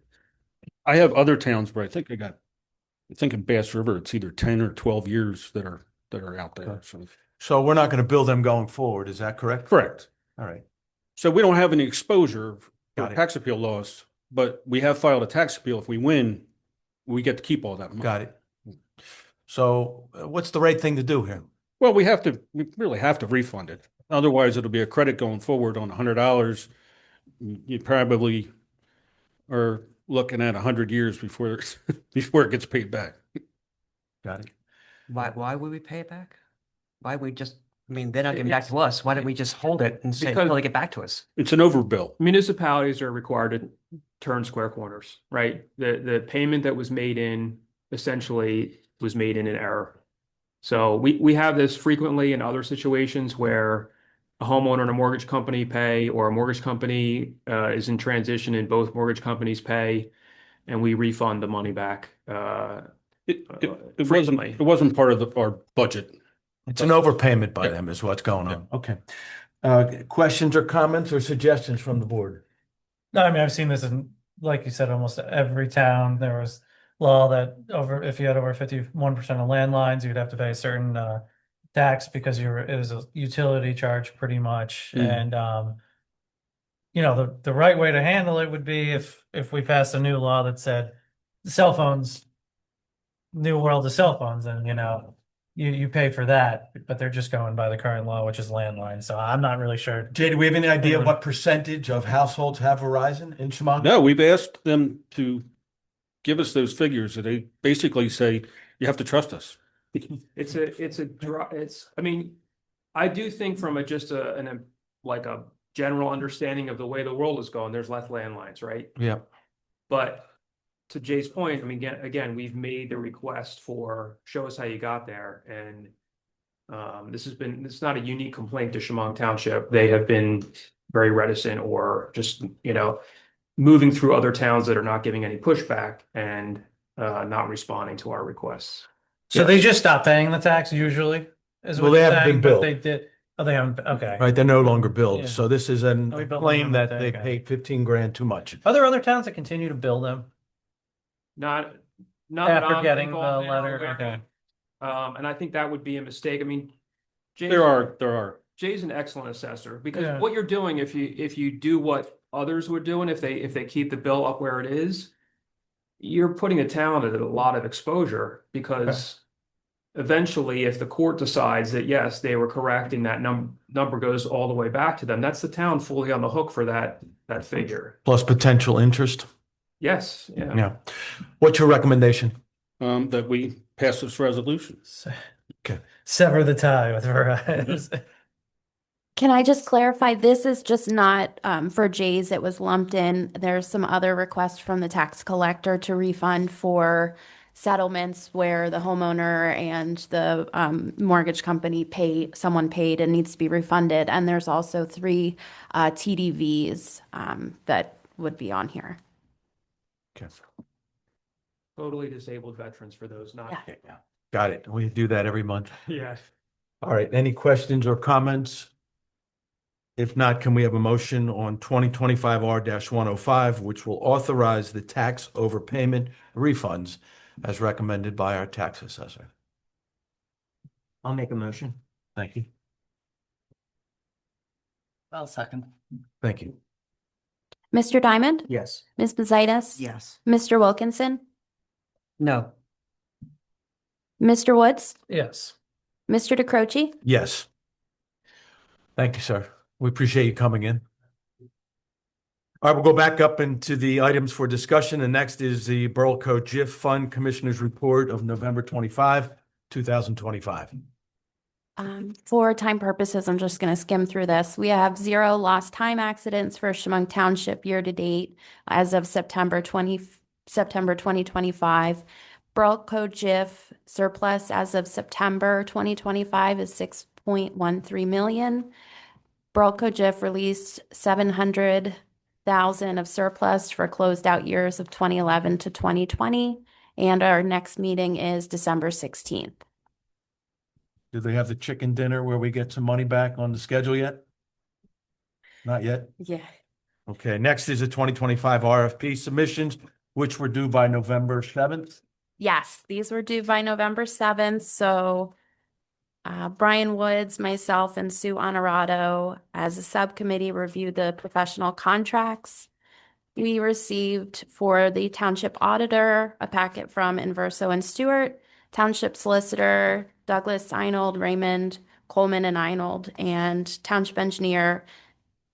I have other towns where I think in Bass River, it's either 10 or 12 years that are out there. So we're not going to bill them going forward. Is that correct? Correct. All right. So we don't have any exposure Got for it. tax appeal loss, but we have filed a tax appeal. If we win, we get to keep all that money. Got it. So what's the right thing to do here? Well, we really have to refund it. Otherwise, it'll be a credit going forward on $100. You probably are looking at 100 years before before it gets paid back. Got it. Why would we pay it back? Why we just, I mean, they're not giving back to us. Why don't we just hold it and say, Because- until they get back to us? It's an overbill. Municipalities are required to turn square corners, right? The payment that was made in essentially was made in an error. So we have this frequently in other situations where a homeowner and a mortgage company pay, or a mortgage company is in transition and both mortgage companies pay, and we refund the money back. It Frequently. wasn't part of our budget. It's an overpayment by Yeah. them is what's going on. Okay. Questions or comments or suggestions from the board? No, I mean, I've seen this in, like you said, almost every town. There was law that if you had over 51% of landlines, you'd have to pay a certain tax because it was a utility charge pretty much. And the right way to handle it would be if we passed a new law that said cell phones, new world of cell phones, and you pay for that, but they're just going by the current law, which is landline. So I'm not really sure. Jay, do we have any idea what percentage of households have Verizon in Shamong? No, we've asked them to give us those figures. And they basically say, you have to trust us. I mean, I do think from like a general understanding of the way the world is going, there's less landlines, right? Yeah. But to Jay's point, I mean, again, we've made the request for show us how you got there. And it's not a unique complaint to Shamong Township. They have been very reticent, or just, moving through other towns that are not giving any pushback and not responding to our requests. So they just stopped paying the tax usually, is what Well, they you're haven't saying, been but billed. they did. Oh, they haven't. Okay. Right, they're no longer billed. Yeah. So this is a We billed claim them, that they okay. paid 15 grand too much. Are there other towns that continue to bill them Not that after I'm getting the involved in or letter? aware Okay. of. And I think that would be a mistake. I mean, There are. Jay's an excellent assessor, because Yeah. what you're doing, if you do what others would do, and if they keep the bill up where it is, you're putting a town at a lot of exposure, because eventually, if the court decides that yes, they were correct and that number goes all the way back to them, that's the town fully on the hook for that figure. Plus potential interest. Yes, yeah. Yeah. What's your recommendation? That we pass this resolution. Okay. Sever the tie with Verizon. Can I just clarify, this is just not for Jay's, it was lumped in. There's some other requests from the tax collector to refund for settlements where the homeowner and the mortgage company someone paid and needs to be refunded. And there's also 3 TDVs that would be on here. Okay. Totally disabled veterans for those not. Yeah. Got it. We do that every month. Yeah. All right. Any questions or comments? If not, can we have a motion on 2025R-105, which will authorize the tax overpayment refunds as recommended by our tax assessor? I'll make a motion. Thank you. I'll second. Thank you. Mr. Diamond? Yes. Ms. Mazitas? Yes. Mr. Wilkinson? No. Mr. Woods? Yes. Mr. DeCroce? Yes. Thank you, sir. We appreciate you coming in. All right, we'll go back up into the items for discussion. And next is the Borough Code GIF Fund Commissioners Report of November 25, 2025. For time purposes, I'm just going to skim through this. We have 0 lost time accidents for Shamong Township year to date as of September 2025. Borough Code GIF surplus as of September 2025 is 6.13 million. Borough Code GIF released $700,000 $100,000 of surplus for closed out years of 2011 to 2020. And our next meeting is December 16th. Do they have the chicken dinner where we get some money back on the schedule yet? Not yet? Yeah. Okay, next is the 2025 RFP submissions, which were due by November 7th. Yes, these were due by November 7th. So Brian Woods, myself, and Sue Honorato, as a subcommittee, reviewed the professional contracts. We received for the township auditor a packet from Inverso and Stewart, township solicitor Douglas Einold, Raymond, Coleman and Einold, and township engineer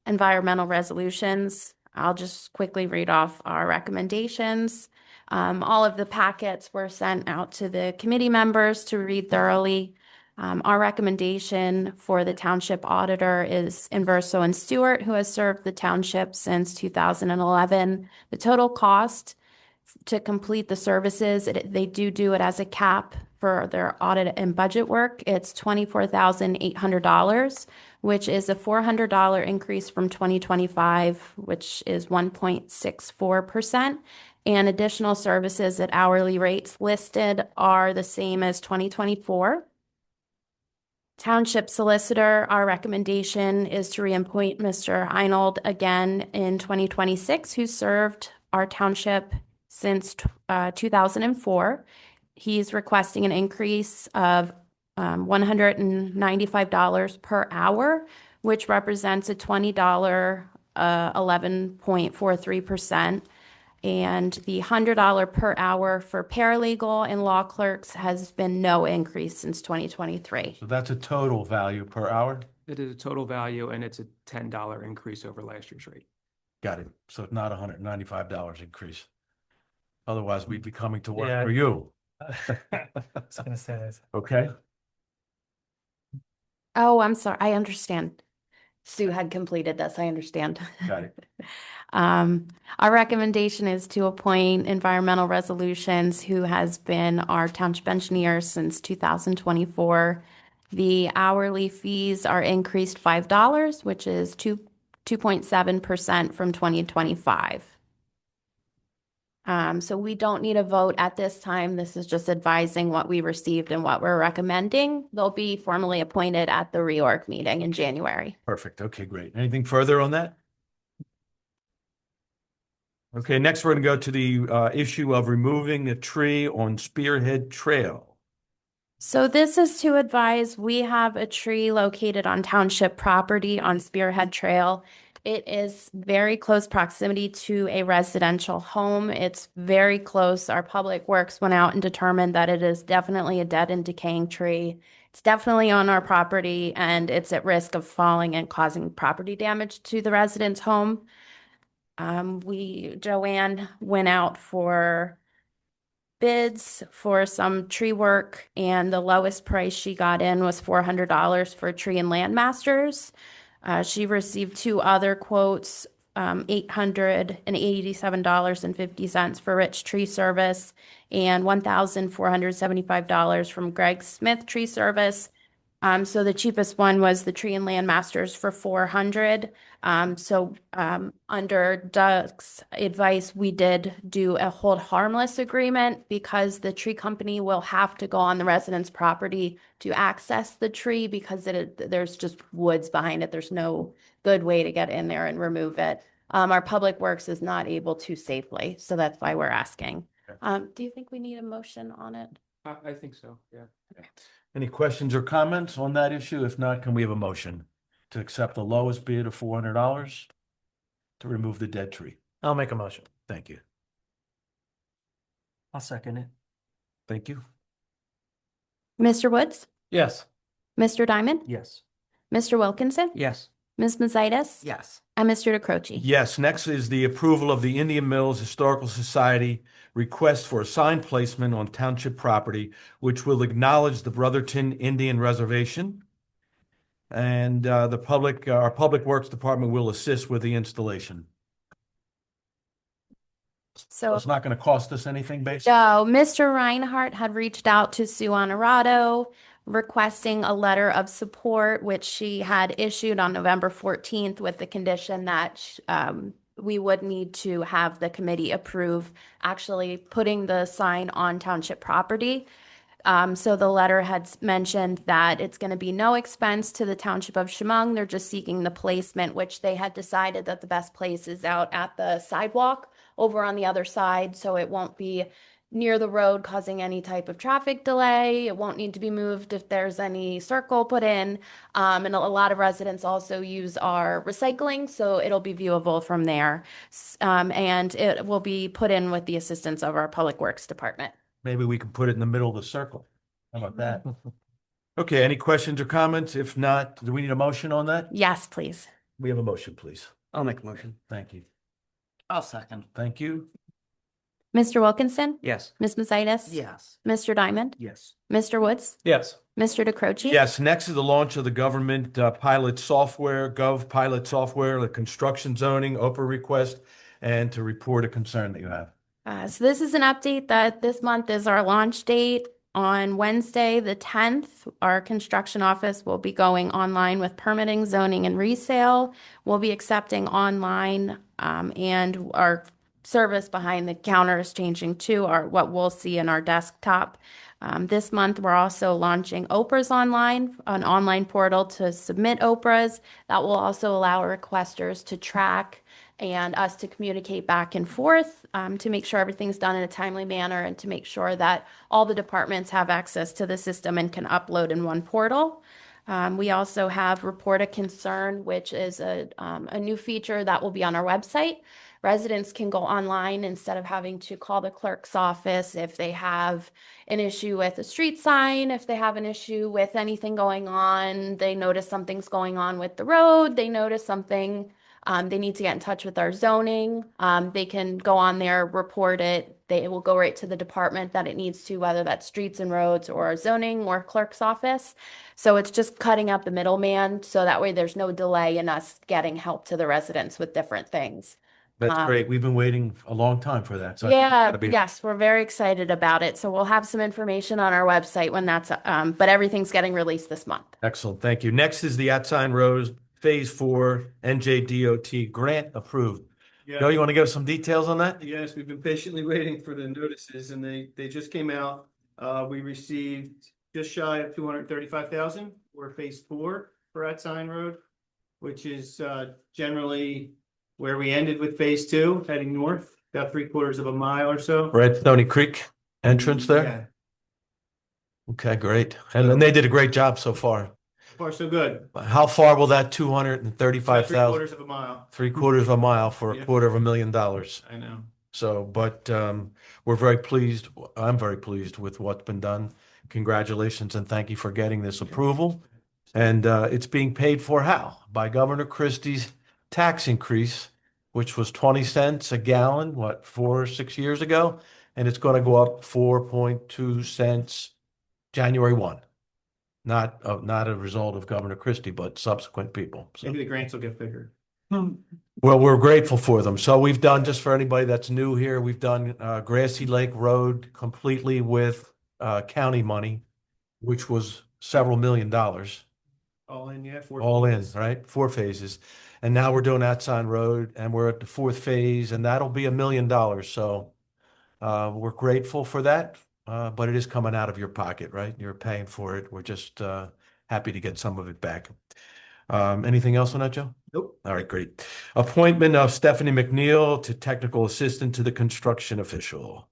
environmental resolutions. I'll just quickly read off our recommendations. All of the packets were sent out to the committee members to read thoroughly. Our recommendation for the township auditor is Inverso and Stewart, who has served the township since 2011. The total cost to complete the services, they do it as a cap for their audit and budget work. It's $24,800, which is a $400 increase from 2025, which is 1.64%. And additional services at hourly rates listed are the same as 2024. Township solicitor, our recommendation is to reappoint Mr. Einold again in 2026, who served our township since 2004. He's requesting an increase of $195 per hour, which represents a $20, 11.43%. And the $100 per hour for paralegal and law clerks has been no increase since 2023. So that's a total value per hour? It is a total value and it's a $10 increase over last year's rate. Got it. So it's not $195 increase. Otherwise, we'd be coming to work Yeah. for you. I was gonna say this. Okay? Oh, I'm sorry. I understand. Sue had completed this. I understand. Got it. Our recommendation is to appoint Environmental Resolutions, who has been our township engineer since 2024. The hourly fees are increased $5, which is 2.7% from 2025. So we don't need a vote at this time. This is just advising what we received and what we're recommending. They'll be formally appointed at the reorg meeting in January. Perfect. Okay, great. Anything further on that? Okay, next we're going to go to the issue of removing a tree on Spearhead Trail. So this is to advise, we have a tree located on township property on Spearhead Trail. It is very close proximity to a residential home. It's very close. Our public works went out and determined that it is definitely a dead and decaying tree. It's definitely on our property and it's at risk of falling and causing property damage to the resident's home. Joanne went out for bids for some tree work, and the lowest price she got in was $400 for Tree and Land Masters. She received two other quotes, $887.50 for Rich Tree Service and $1,475 from Greg Smith Tree Service. So the cheapest one was the Tree and Land Masters for $400. Under Doug's advice, we did do a hold harmless agreement because the tree company will have to go on the resident's property to access the tree because there's just woods behind it. There's no good way to get in there and remove it. Our public works is not able to safely, so that's why we're asking. Do you think we need a motion on it? I think so, yeah. Any questions or comments on that issue? If not, can we have a motion to accept the lowest bid of $400 to remove the dead tree? I'll make a motion. Thank you. I'll second it. Thank you. Mr. Woods? Yes. Mr. Diamond? Yes. Mr. Wilkinson? Yes. Ms. Mazitis? Yes. And Mr. DeCroce? Yes, next is the approval of the Indian Mills Historical Society request for a sign placement on township property, which will acknowledge the Brotherton Indian Reservation. And our Public Works Department will assist with the installation. So It's not going to cost us anything, basically? No, Mr. Reinhardt had reached out to Sue Honorato requesting a letter of support, which she had issued on November 14th with the condition that we would need to have the committee approve actually putting the sign on township property. So the letter had mentioned that it's going to be no expense to the Township of Shamong. They're just seeking the placement, which they had decided that the best place is out at the sidewalk over on the other side. So it won't be near the road causing any type of traffic delay. It won't need to be moved if there's any circle put in. And a lot of residents also use our recycling, so it'll be viewable from there. And it will be put in with the assistance of our Public Works Department. Maybe we can put it in the middle of the circle. How about that? Okay, any questions or comments? If not, do we need a motion on that? Yes, please. We have a motion, please. I'll make a motion. Thank you. I'll second. Thank you. Mr. Wilkinson? Yes. Ms. Macias? Yes. Mr. Diamond? Yes. Mr. Woods? Yes. Mr. DeCroce? Yes, next is the launch of the government pilot software, Gov pilot software, the construction zoning, Oprah request, and to report a concern that you have. So this is an update that this month is our launch date. On Wednesday, the 10th, our construction office will be going online with permitting, zoning, and resale. We'll be accepting online, and our service behind the counter is changing to what we'll see in our desktop. This month, we're also launching Oprah's Online, an online portal to submit Oprah's. That will also allow requesters to track and us to communicate back and forth to make sure everything's done in a timely manner and to make sure that all the departments have access to the system and can upload in one portal. We also have Report a Concern, which is a new feature that will be on our website. Residents can go online instead of having to call the clerk's office if they have an issue with a street sign, if they have an issue with anything going on, they notice something's going on with the road, they notice something, they need to get in touch with our zoning. They can go on there, report it. It will go right to the department that it needs to, whether that's streets and roads or our zoning or clerk's office. So it's just cutting up the middleman. So that way there's no delay in us getting help to the residents with different things. That's great. We've been waiting a long time for that. So I think it's Yeah, gotta be- yes, we're very excited about it. So we'll have some information on our website when that's, but everything's getting released this month. Excellent. Thank you. Next is the At Sign Road Phase 4 NJDOT grant approved. Joe, you want to give us some details on that? Yes, we've been patiently waiting for the notices and they just came out. We received just shy of 235,000 for phase 4 for At Sign Road, which is generally where we ended with phase 2, heading north, about 3/4 of a mile or so. Red Stony Creek entrance there? Yeah, Okay, great. And then they did a great job so far. so far so good. How far will that two hundred and About thirty-five thousand, 3/4 of a mile. 3/4 of a mile for a Yeah. $250,000? I know. So, but we're very pleased. I'm very pleased with what's been done. Congratulations and thank you for getting this approval. And it's being paid for how? By Governor Christie's tax increase, which was 20 cents a gallon, 4-6 years ago? And it's going to go up 4.2 cents January 1. Not a result of Governor Christie, but subsequent people. So. Maybe the grants will get bigger. Well, we're grateful for them. So we've done, just for anybody that's new here, we've done Grassy Lake Road completely with county money, which was several $1 million. All in, yeah. 4 All in, phases. right? 4 phases. And now we're doing At Sign Road and we're at the 4th phase and that'll be $1 million. So we're grateful for that. But it is coming out of your pocket, right? You're paying for it. We're just happy to get some of it back. Anything else on that, Joe? Nope. All right, great. Appointment of Stephanie McNeil to technical assistant to the construction official.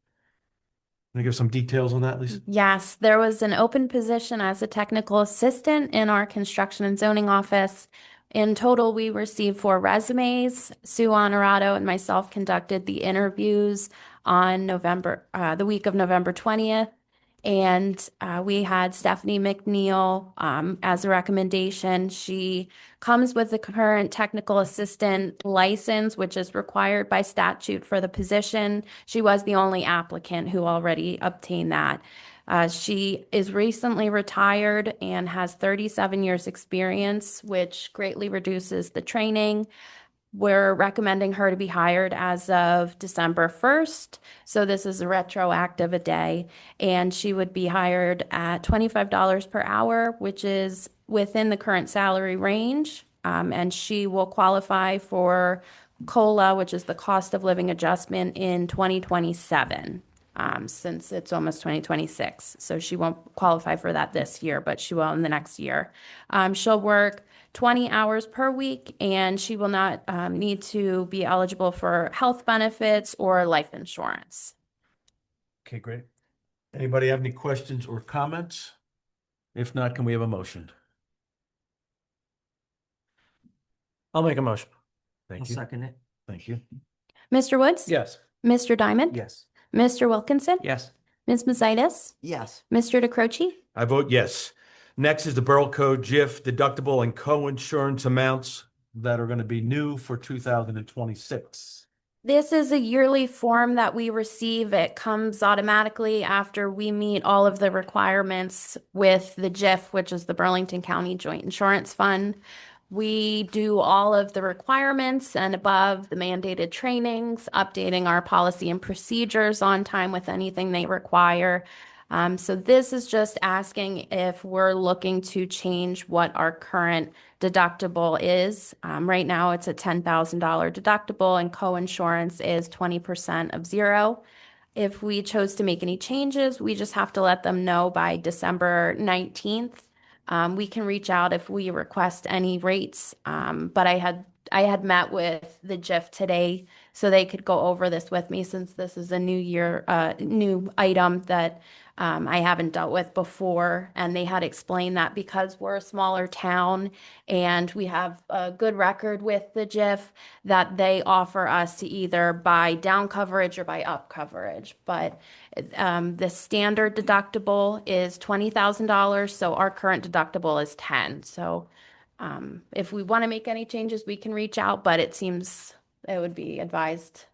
Can you give some details on that, Lisa? Yes, there was an open position as a technical assistant in our construction and zoning office. In total, we received 4 resumes. Sue Honorato and myself conducted the interviews on the week of November 20th. And we had Stephanie McNeil as a recommendation. She comes with the current technical assistant license, which is required by statute for the position. She was the only applicant who already obtained that. She is recently retired and has 37 years experience, which greatly reduces the training. We're recommending her to be hired as of December 1st. So this is a retroactive a day. And she would be hired at $25 per hour, which is within the current salary range. And she will qualify for COLA, which is the cost of living adjustment in 2027, since it's almost 2026. So she won't qualify for that this year, but she will in the next year. She'll work 20 hours per week, and she will not need to be eligible for health benefits or life insurance. Okay, great. Anybody have any questions or comments? If not, can we have a motion? I'll make a motion. I'll Thank you. second it. Thank you. Mr. Woods? Yes. Mr. Diamond? Yes. Mr. Wilkinson? Yes. Ms. Mazitis? Yes. Mr. DeCroce? I vote yes. Next is the Borough Code GIF deductible and co-insurance amounts that are going to be new for 2026. This is a yearly form that we receive. It comes automatically after we meet all of the requirements with the GIF, which is the Burlington County Joint Insurance Fund. We do all of the requirements and above the mandated trainings, updating our policy and procedures on time with anything they require. So this is just asking if we're looking to change what our current deductible is. Right now, it's a $10,000 deductible, and co-insurance is 20% of zero. If we chose to make any changes, we just have to let them know by December 19th. We can reach out if we request any rates, but I had met with the GIF today so they could go over this with me, since this is a new item that I haven't dealt with before. And they had explained that because we're a smaller town and we have a good record with the GIF, that they offer us to either buy down coverage or buy up coverage. But the standard deductible is $20,000, so our current deductible is 10. So if we want to make any changes, we can reach out, but it seems it would be advised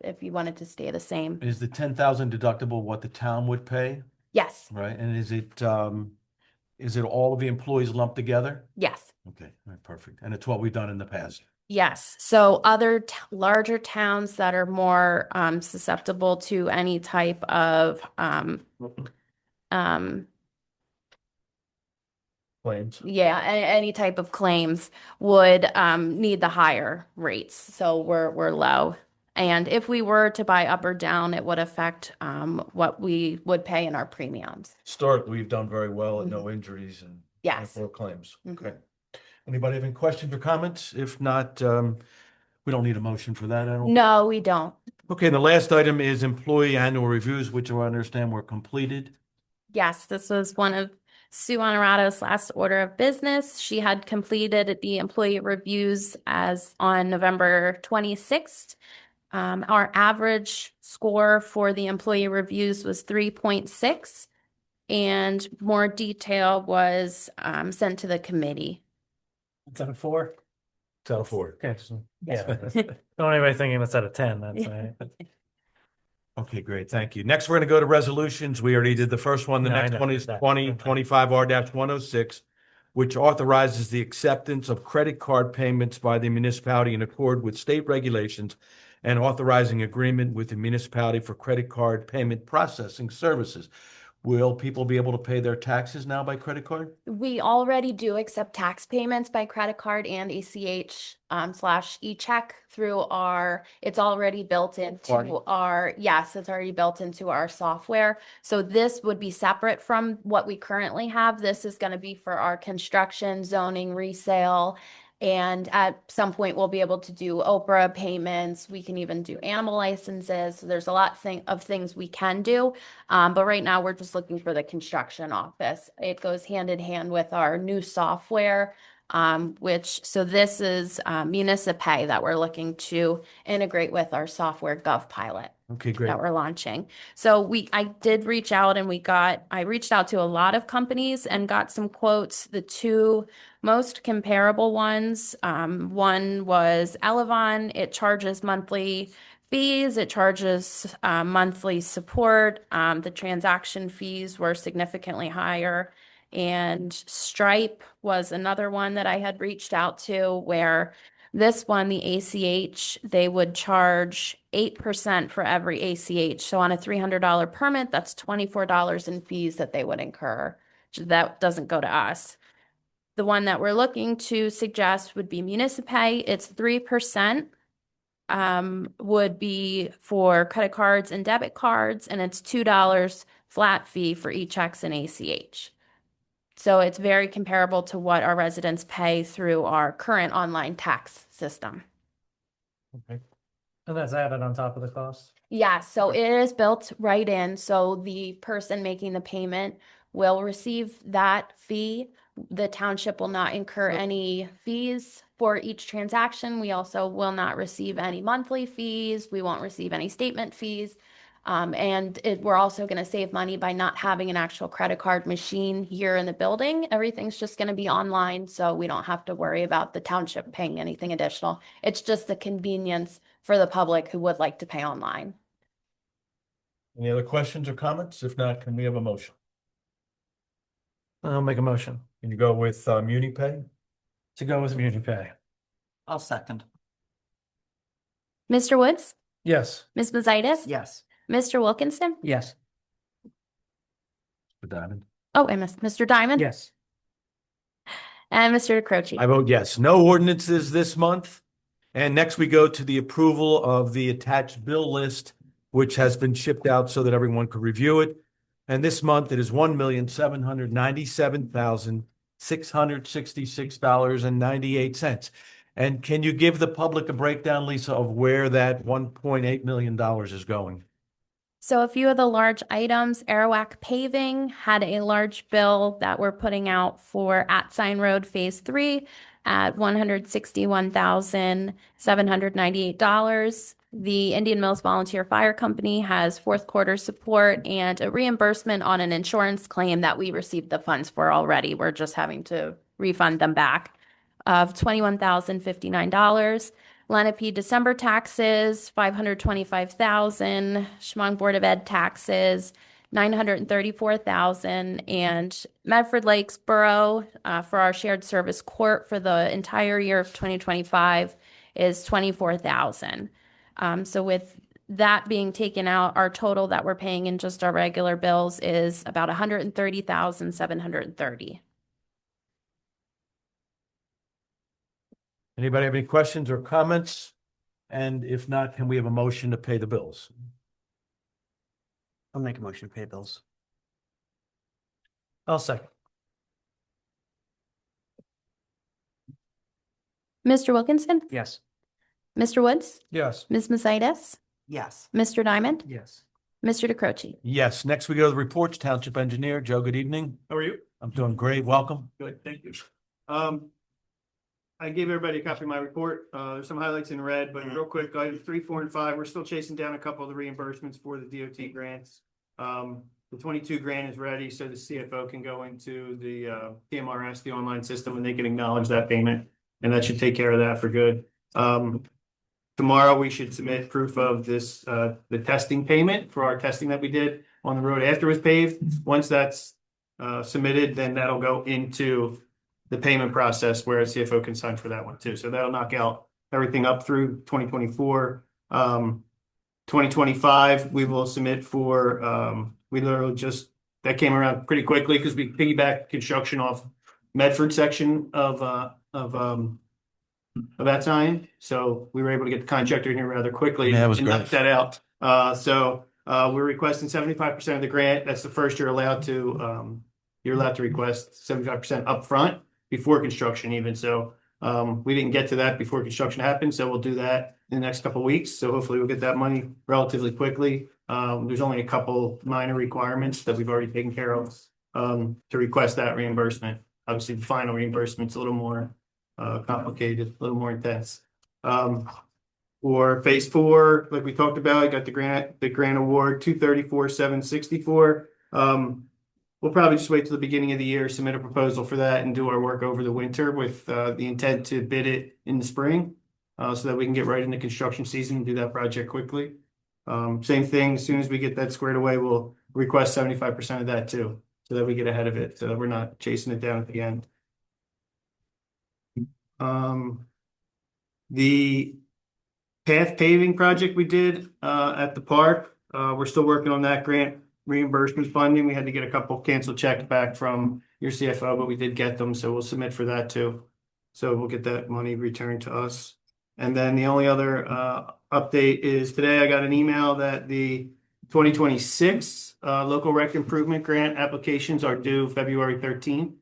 if you wanted to stay the same. Is the 10,000 deductible what the town would pay, Yes, right? And is it all of the employees lumped together? yes. Okay, all right, perfect. And it's what we've done in the past. Yes, so other larger towns that are more susceptible to any type of Claims. any type of claims would need the higher rates. So we're low. And if we were to buy up or down, it would affect what we would pay in our premiums. Historically, we've done very well and no injuries and Yes. no claims. Mhm. Okay. Anybody have any questions or comments? If not, we don't need a motion for that, I don't. No, we don't. Okay, and the last item is employee annual reviews, which I understand were completed. Yes, this was one of Sue Honorado's last order of business. She had completed the employee reviews as on November 26th. Our average score for the employee reviews was 3.6, and more detail was sent to the committee. It's out of 4. It's out of 4. Okay, yeah. Don't anybody thinking it's out of 10, that's right. Okay, great. Thank you. Next, we're going to go to resolutions. We already did the first one. The No, I next know. one is That- 2025R-106, which authorizes the acceptance of credit card payments by the municipality in accord with state regulations and authorizing agreement with the municipality for credit card payment processing services. Will people be able to pay their taxes now by credit card? We already do accept tax payments by credit card and ACH / e-check through it's already built into it's already built into our software. So this would be separate from what we currently have. This is going to be for our construction, zoning, resale. And at some point, we'll be able to do Oprah payments. We can even do animal licenses. So there's a lot of things we can do. But right now, we're just looking for the construction office. It goes hand in hand with our new software, so this is Municipay that we're looking to integrate with our software GovPilot. Okay, great. That we're launching. So I did reach out and I reached out to a lot of companies and got some quotes. The two most comparable ones, one was Elevon. It charges monthly fees. It charges monthly support. The transaction fees were significantly higher. And Stripe was another one that I had reached out to, where this one, the ACH, they would charge 8% for every ACH. So on a $300 permit, that's $24 in fees that they would incur. That doesn't go to us. The one that we're looking to suggest would be Municipay. It's 3%. would be for credit cards and debit cards, and it's $2 flat fee for e-checks and ACH. So it's very comparable to what our residents pay through our current online tax system. And that's added on top of the cost. Yeah, so it is built right in, so the person making the payment will receive that fee. The township will not incur any fees for each transaction. We also will not receive any monthly fees. We won't receive any statement fees. We're also going to save money by not having an actual credit card machine here in the building. Everything's just going to be online, so we don't have to worry about the township paying anything additional. It's just the convenience for the public who would like to pay online. Any other questions or comments? If not, can we have a motion? I'll make a motion Can you go with MuniPay? to go with MuniPay. I'll second. Mr. Woods? Yes. Ms. Mazitis? Yes. Mr. Wilkinson? Yes. Mr. Diamond. Oh, I missed Mr. Diamond? Yes. And Mr. DeCroce? I vote yes. No ordinances this month. And next we go to the approval of the attached bill list, which has been shipped out so that everyone could review it. And this month it is $1,797,666.98. And can you give the public a breakdown, Lisa, of where that $1.8 million is going? So a few of the large items, Arawak Paving had a large bill that we're putting out for At Sign Road Phase 3 at $161,798. The Indian Mills Volunteer Fire Company has fourth quarter support and a reimbursement on an insurance claim that we received the funds for already. We're just having to refund them back of $21,059. Lenape December taxes, $525,000. Shamong Board of Ed taxes, $934,000. And Medford Lakes Borough for our shared service court for the entire year of 2025 is $24,000. So with that being taken out, our total that we're paying in just our regular bills is about $130,730. Anybody have any questions or comments? And if not, can we have a motion to pay the bills? I'll make a motion to pay bills. I'll second. Mr. Wilkinson? Yes. Mr. Woods? Yes. Ms. Mazitis? Yes. Mr. Diamond? Yes. Mr. DeCroce? Yes. Next we go to the reports. Township Engineer, Joe, good evening. How are you? I'm doing great. Welcome. Good, thank you. I gave everybody a copy of my report. There's some highlights in red, but real quick, items 3, 4, and 5, we're still chasing down a couple of the reimbursements for the DOT grants. The 22 grant is ready, so the CFO can go into the TMRS, the online system, and they can acknowledge that payment, and that should take care of that for good. Tomorrow, we should submit proof of this, the testing payment for our testing that we did on the road after it was paved. Once that's submitted, then that'll go into the payment process where a CFO can sign for that one too. So that'll knock out everything up through 2024. 2025, we will submit for, we literally just, that came around pretty quickly because we piggybacked construction off Medford section of that sign. So we were able to get the contractor in here rather quickly Yeah, that was and great. knock that out. We're requesting 75% of the grant. That's the first you're allowed to request 75% upfront before construction even. So we didn't get to that before construction happened. So we'll do that in the next couple of weeks. So hopefully we'll get that money relatively quickly. There's only a couple minor requirements that we've already taken care of to request that reimbursement. Obviously, the final reimbursement's a little more complicated, a little more intense. For phase 4, like we talked about, I got the grant award 234,764. We'll probably just wait till the beginning of the year, submit a proposal for that and do our work over the winter with the intent to bid it in the spring so that we can get right into construction season and do that project quickly. Same thing, as soon as we get that squared away, we'll request 75% of that too, so that we get ahead of it, so that we're not chasing it down at the end. The path paving project we did at the park, we're still working on that grant reimbursement funding. We had to get a couple canceled checks back from your CFO, but we did get them, so we'll submit for that too. So we'll get that money returned to us. And then the only other update is today I got an email that the 2026 local rec improvement grant applications are due February 13th.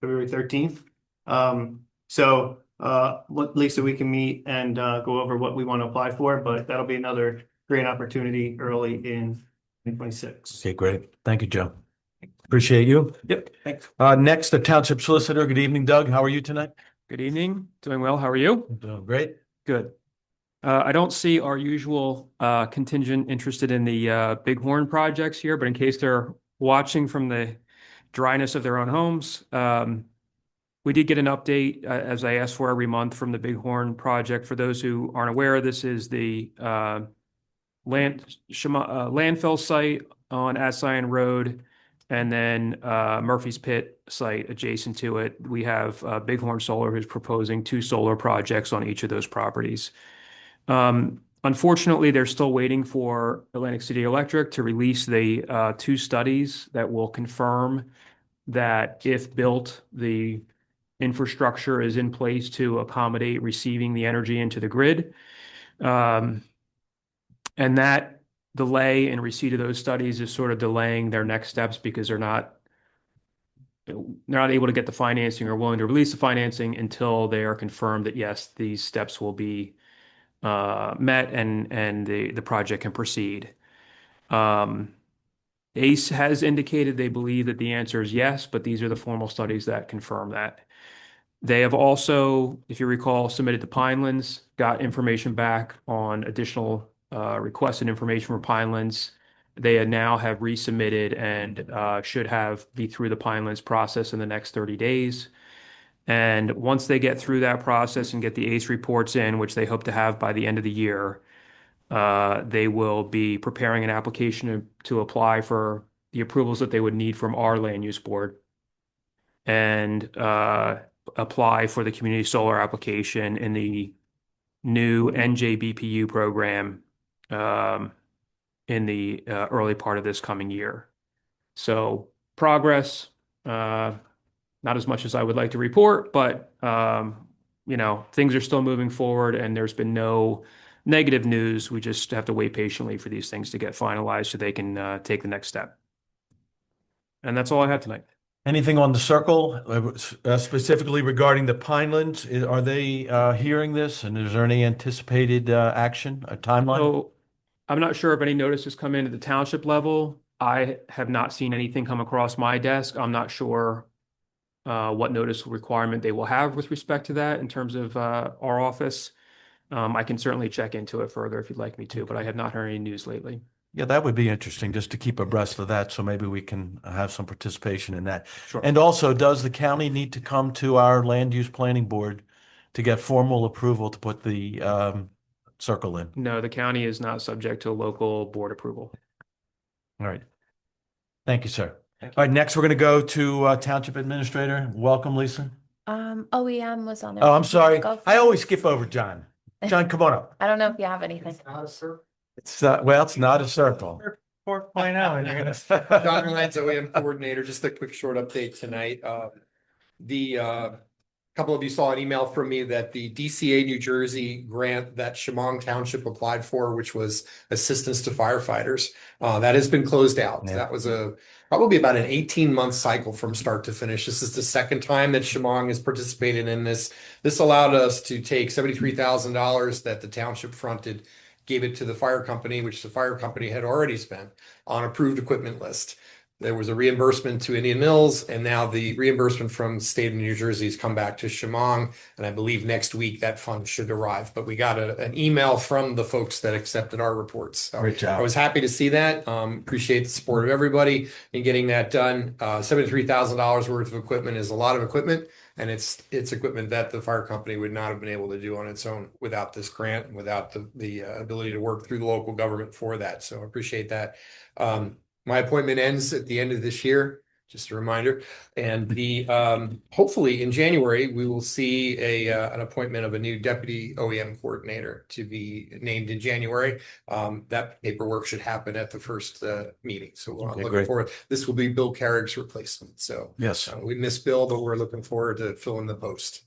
February 13th. Lisa, we can meet and go over what we want to apply for, but that'll be another great opportunity early in 2026. Okay, great. Thank you, Joe. Appreciate you. Yep, thanks. Next, the Township Solicitor. Good evening, Doug. How are you tonight? Good evening. Doing well. How are you? Doing great. Good. I don't see our usual contingent interested in the Bighorn projects here, but in case they're watching from the dryness of their own homes, we did get an update, as I asked for every month, from the Bighorn project. For those who aren't aware, this is the landfill site on Assign Road, and then Murphy's Pit site adjacent to it. We have Bighorn Solar, who's proposing 2 solar projects on each of those properties. Unfortunately, they're still waiting for Atlantic City Electric to release the 2 studies that will confirm that if built, the infrastructure is in place to accommodate receiving the energy into the grid. And that delay in receipt of those studies is sort of delaying their next steps because they're not able to get the financing or willing to release the financing until they are confirmed that, yes, these steps will be met and the project can proceed. ACE has indicated they believe that the answer is yes, but these are the formal studies that confirm that. They have also, if you recall, submitted to Pinelands, got information back on additional requested information from Pinelands. They now have resubmitted and should be through the Pinelands process in the next 30 days. And once they get through that process and get the ACE reports in, which they hope to have by the end of the year, they will be preparing an application to apply for the approvals that they would need from our land use board and apply for the community solar application in the new NJBPU program in the early part of this coming year. So progress, not as much as I would like to report, but things are still moving forward and there's been no negative news. We just have to wait patiently for these things to get finalized so they can take the next step. And that's all I have tonight. Anything on the circle, specifically regarding the Pinelands? Are they hearing this, and is there any anticipated action, a timeline? So I'm not sure if any notice has come in at the township level. I have not seen anything come across my desk. I'm not sure what notice requirement they will have with respect to that in terms of our office. I can certainly check into it further if you'd like me to, but I have not heard any news lately. Yeah, that would be interesting just to keep abreast of that. So maybe we can have some participation in that. Sure. And also, does the county need to come to our land use planning board to get formal approval to put the circle in? No, the county is not subject to local board approval. All right. Thank you, sir. All right, next we're going to go to Township Administrator. Welcome, Lisa. OEM was on there. Oh, I'm sorry. Go for I it. always skip over John. John, come on up. I don't know if you have anything. It's it's not a circle. 4.0 and you're gonna John Reliance, OEM Coordinator, just a quick short update tonight. Couple of you saw an email from me that the DCA New Jersey grant that Shamong Township applied for, which was assistance to firefighters, that has been closed out. Yeah. That was probably about an 18-month cycle from start to finish. This is the second time that Shamong has participated in this. This allowed us to take $73,000 that the township fronted, gave it to the fire company, which the fire company had already spent on approved equipment list. There was a reimbursement to Indian Mills, and now the reimbursement from the state of New Jersey has come back to Shamong, and I believe next week that fund should arrive. But we got an email from the folks that accepted our reports. So Great job. I was happy to see that. Appreciate the support of everybody in getting that done. $73,000 worth of equipment is a lot of equipment, and it's equipment that the fire company would not have been able to do on its own without this grant and without the ability to work through the local government for that. So I appreciate that. My appointment ends at the end of this year, just a reminder. And hopefully in January, we will see an appointment of a new deputy OEM coordinator to be named in January. That paperwork should happen at the first meeting. So we're looking great. forward. This will be Bill Carrick's replacement. So Yes. we miss Bill, but we're looking forward to filling the post.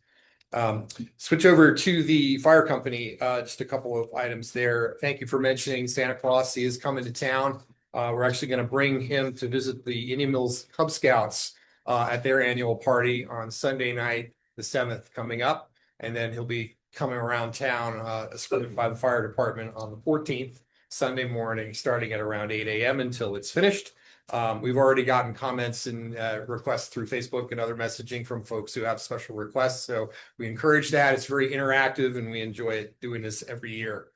Switch over to the fire company, just a couple of items there. Thank you for mentioning Santa Claus. He is coming to town. We're actually going to bring him to visit the Indian Mills Cub Scouts at their annual party on Sunday night, the 7th, coming up. And then he'll be coming around town, escorted by the fire department on the 14th, Sunday morning, starting at around 8 a.m. until it's finished. We've already gotten comments and requests through Facebook and other messaging from folks who have special requests. So we encourage that. It's very interactive and we enjoy doing this every year.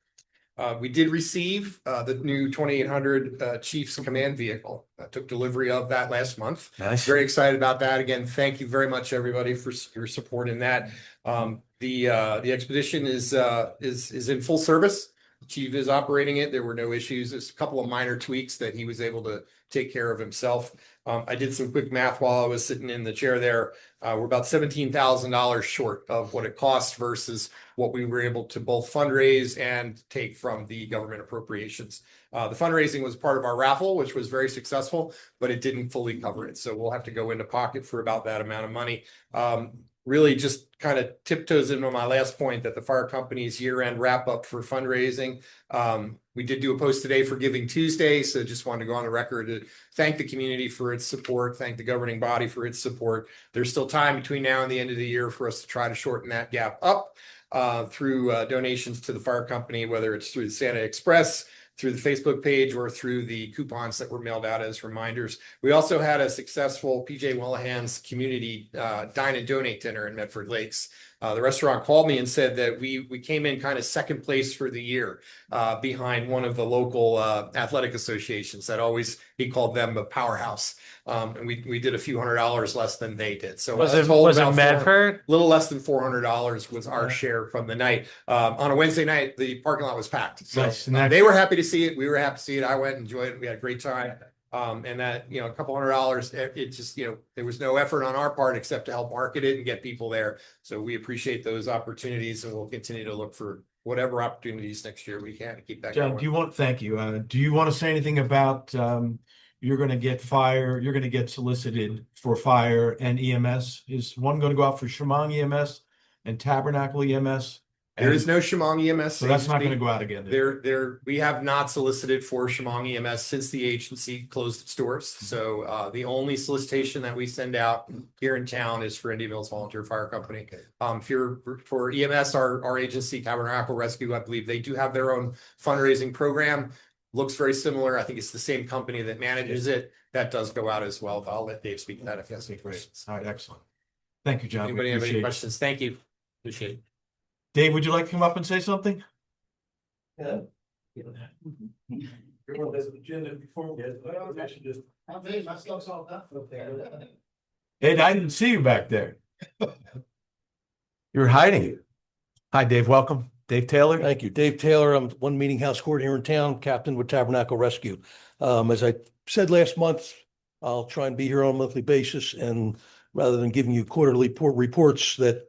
We did receive the new 2800 Chiefs Command Vehicle. I took delivery of that last month. Nice. Very excited about that. Again, thank you very much, everybody, for your support in that. The expedition is in full service. Chief is operating it. There were no issues. There's a couple of minor tweaks that he was able to take care of himself. I did some quick math while I was sitting in the chair there. We're about $17,000 short of what it costs versus what we were able to both fundraise and take from the government appropriations. The fundraising was part of our raffle, which was very successful, but it didn't fully cover it. So we'll have to go into pocket for about that amount of money. Really just kind of tiptoes into my last point that the fire company's year-end wrap-up for fundraising. We did do a post today for Giving Tuesday, so just wanted to go on the record to thank the community for its support, thank the governing body for its support. There's still time between now and the end of the year for us to try to shorten that gap up through donations to the fire company, whether it's through the Santa Express, through the Facebook page, or through the coupons that were mailed out as reminders. We also had a successful PJ Wellahan's community dine and donate dinner in Medford Lakes. The restaurant called me and said that we came in kind of second place for the year behind one of the local athletic associations that always, he called them a powerhouse. And we did a few $100s less than they did. So Was it Medford? A little less than $400 was our share from the night. On a Wednesday night, the parking lot was packed. So Nice. they were happy to see it. We were happy to see it. I went and enjoyed it. We had a great time. And that, a couple $100, it just, there was no effort on our part except to help market it and get people there. So we appreciate those opportunities and we'll continue to look for whatever opportunities next year we can to keep that John, going. thank you. Do you want to say anything about, you're going to get solicited for fire and EMS? Is one going to go out for Shamong EMS and Tabernacle EMS? There is no Shamong EMS. So that's not agency. going to go out again. We have not solicited for Shamong EMS since the agency closed its doors. So the only solicitation that we send out here in town is for Indian Mills Volunteer Fire Company. If you're for EMS, our agency, Tabernacle Rescue, I believe they do have their own fundraising program. Looks very similar. I think it's the same company that manages it. That does go out as well. I'll let Dave speak to that if he has any questions. All right, excellent. Thank you, John. Anybody have any questions? Thank you. Appreciate it. Dave, would you like to come up and say something? Yeah. Hey, I didn't see you back there. You're hiding. Hi, Dave. Welcome. Dave Taylor. Thank you. Dave Taylor. I'm one meeting house coordinator in town, captain with Tabernacle Rescue. As I said last month, I'll try and be here on a monthly basis. And rather than giving you quarterly reports that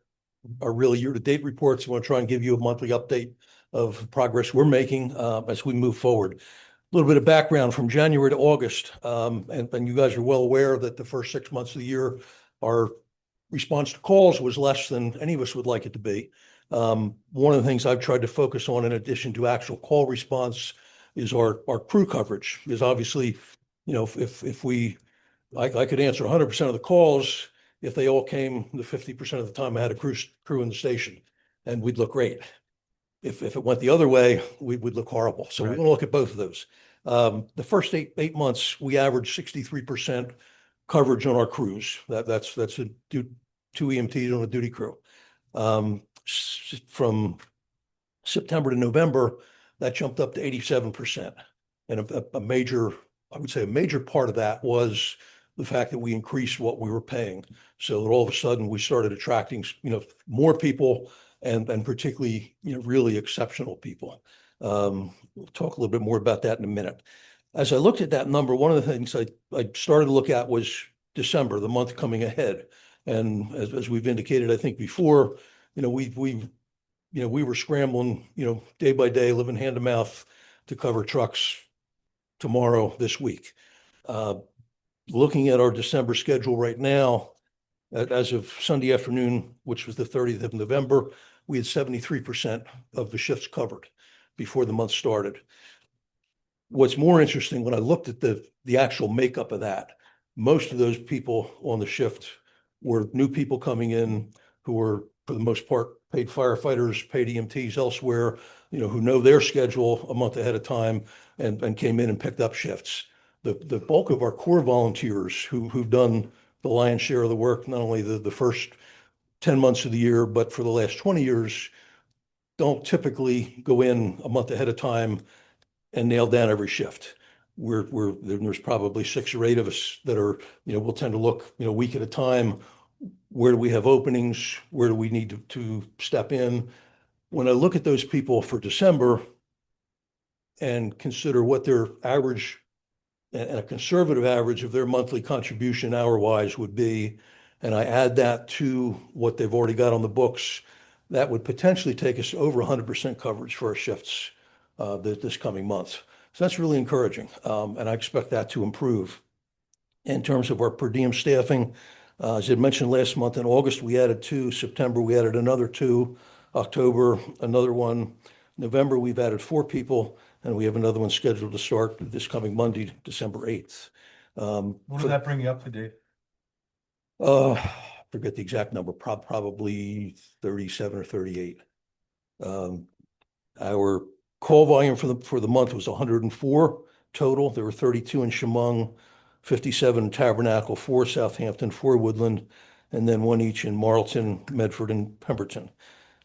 are really year-to-date reports, I want to try and give you a monthly update of progress we're making as we move forward. A little bit of background from January to August. And you guys are well aware that the first 6 months of the year, our response to calls was less than any of us would like it to be. One of the things I've tried to focus on in addition to actual call response is our crew coverage. Because obviously, I could answer 100% of the calls if they all came the 50% of the time I had a crew in the station, and we'd look great. If it went the other way, we would look horrible. So we're going to look at both of those. The first eight months, we averaged 63% coverage on our crews. That's two EMTs on a duty crew. From September to November, that jumped up to 87%. And a major part of that was the fact that we increased what we were paying. So that all of a sudden we started attracting, more people and particularly, really exceptional people. We'll talk a little bit more about that in a minute. As I looked at that number, one of the things I started to look at was December, the month coming ahead. And as we've indicated, I think before, we were scrambling, day by day, living hand to mouth to cover trucks tomorrow, this week. Looking at our December schedule right now, As of Sunday afternoon, which was the 30th of November, we had 73% of the shifts covered before the month started. What's more interesting, when I looked at the actual makeup of that, most of those people on the shift were new people coming in who were, for the most part, paid firefighters, paid EMTs elsewhere, who know their schedule a month ahead of time and came in and picked up shifts. The bulk of our core volunteers who've done the lion's share of the work, not only the first 10 months of the year, but for the last 20 years, don't typically go in a month ahead of time and nail down every shift. There's probably 6 or 8 of us that are, we'll tend to look, a week at a time. Where do we have openings? Where do we need to step in? When I look at those people for December and consider what their average and a conservative average of their monthly contribution hour-wise would be, and I add that to what they've already got on the books, that would potentially take us over 100% coverage for our shifts this coming month. So that's really encouraging, and I expect that to improve. In terms of our per diem staffing, as I mentioned last month, in August, we added 2. September, we added another 2. October, another 1. November, we've added 4 people, and we have another one scheduled to start this coming Monday, December 8th. What does that bring you up to, Dave? Forget the exact number, probably 37 or 38. Our call volume for the month was 104 total. There were 32 in Shamong, 57 in Tabernacle, 4 Southampton, 4 Woodland, and then 1 each in Marlton, Medford, and Pemberton.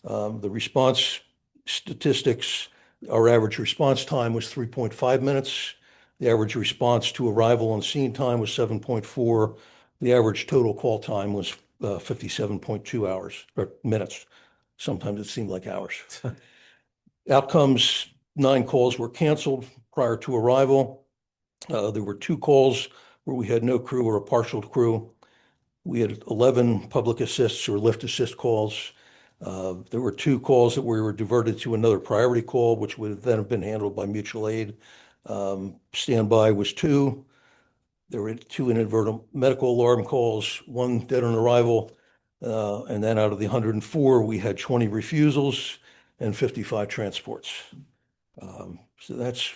The response statistics, our average response time was 3.5 minutes. The average response to arrival on scene time was 7.4. The average total call time was 57.2 hours or minutes. Sometimes it seemed like hours. Outcomes, 9 calls were canceled prior to arrival. There were 2 calls where we had no crew or a partial crew. We had 11 public assists or lift assist calls. There were 2 calls that we were diverted to another priority call, which would then have been handled by mutual aid. Standby was 2. There were 2 inadvertent medical alarm calls, 1 dead on arrival. And then out of the 104, we had 20 refusals and 55 transports. So that's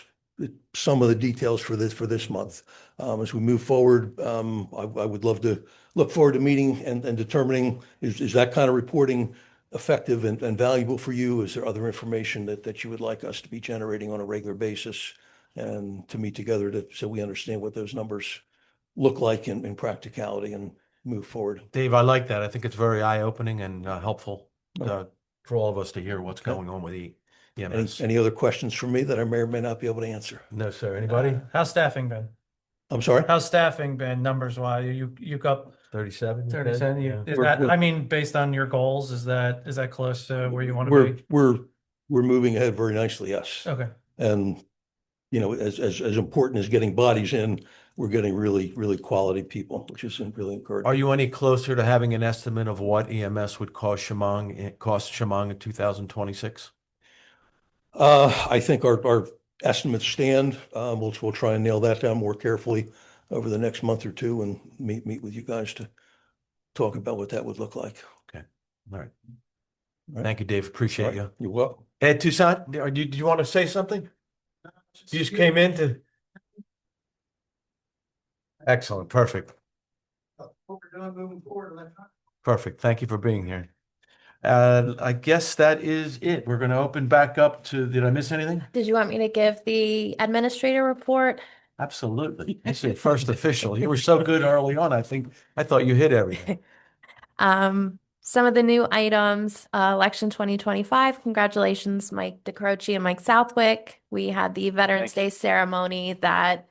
some of the details for this month. As we move forward, I would love to look forward to meeting and determining, is that kind of reporting effective and valuable for you? Is there other information that you would like us to be generating on a regular basis and to meet together so we understand what those numbers look like in practicality and move forward? Dave, I like that. I think it's very eye-opening and helpful for all of us to hear what's going on with EMS. Any other questions from me that I may or may not be able to answer? No, sir. Anybody? How's staffing been? I'm sorry? How's staffing been numbers wise? You got 37? 37. Yeah. Is that, I mean, based on your goals, is that close to where you want to be? We're moving ahead very nicely, yes. Okay. And as important as getting bodies in, we're getting really, really quality people, which is really encouraging. Are you any closer to having an estimate of what EMS would cost Shamong in 2026? I think our estimates stand. We'll try and nail that down more carefully over the next month or 2 and meet with you guys to talk about what that would look like. Okay. All right. Thank you, Dave. Appreciate you. You're welcome. Ed Toussaint, do you want to say something? You just came in to. Excellent. Perfect. What we're doing moving forward. Perfect. Thank you for being here. I guess that is it. We're going to open back up to, did I miss anything? Did you want me to give the administrator report? Absolutely. This is first official. You were so good early on. I thought you hit everything. Some of the new items, election 2025. Congratulations, Mike DeCroce and Mike Southwick. We had the Veterans Day ceremony that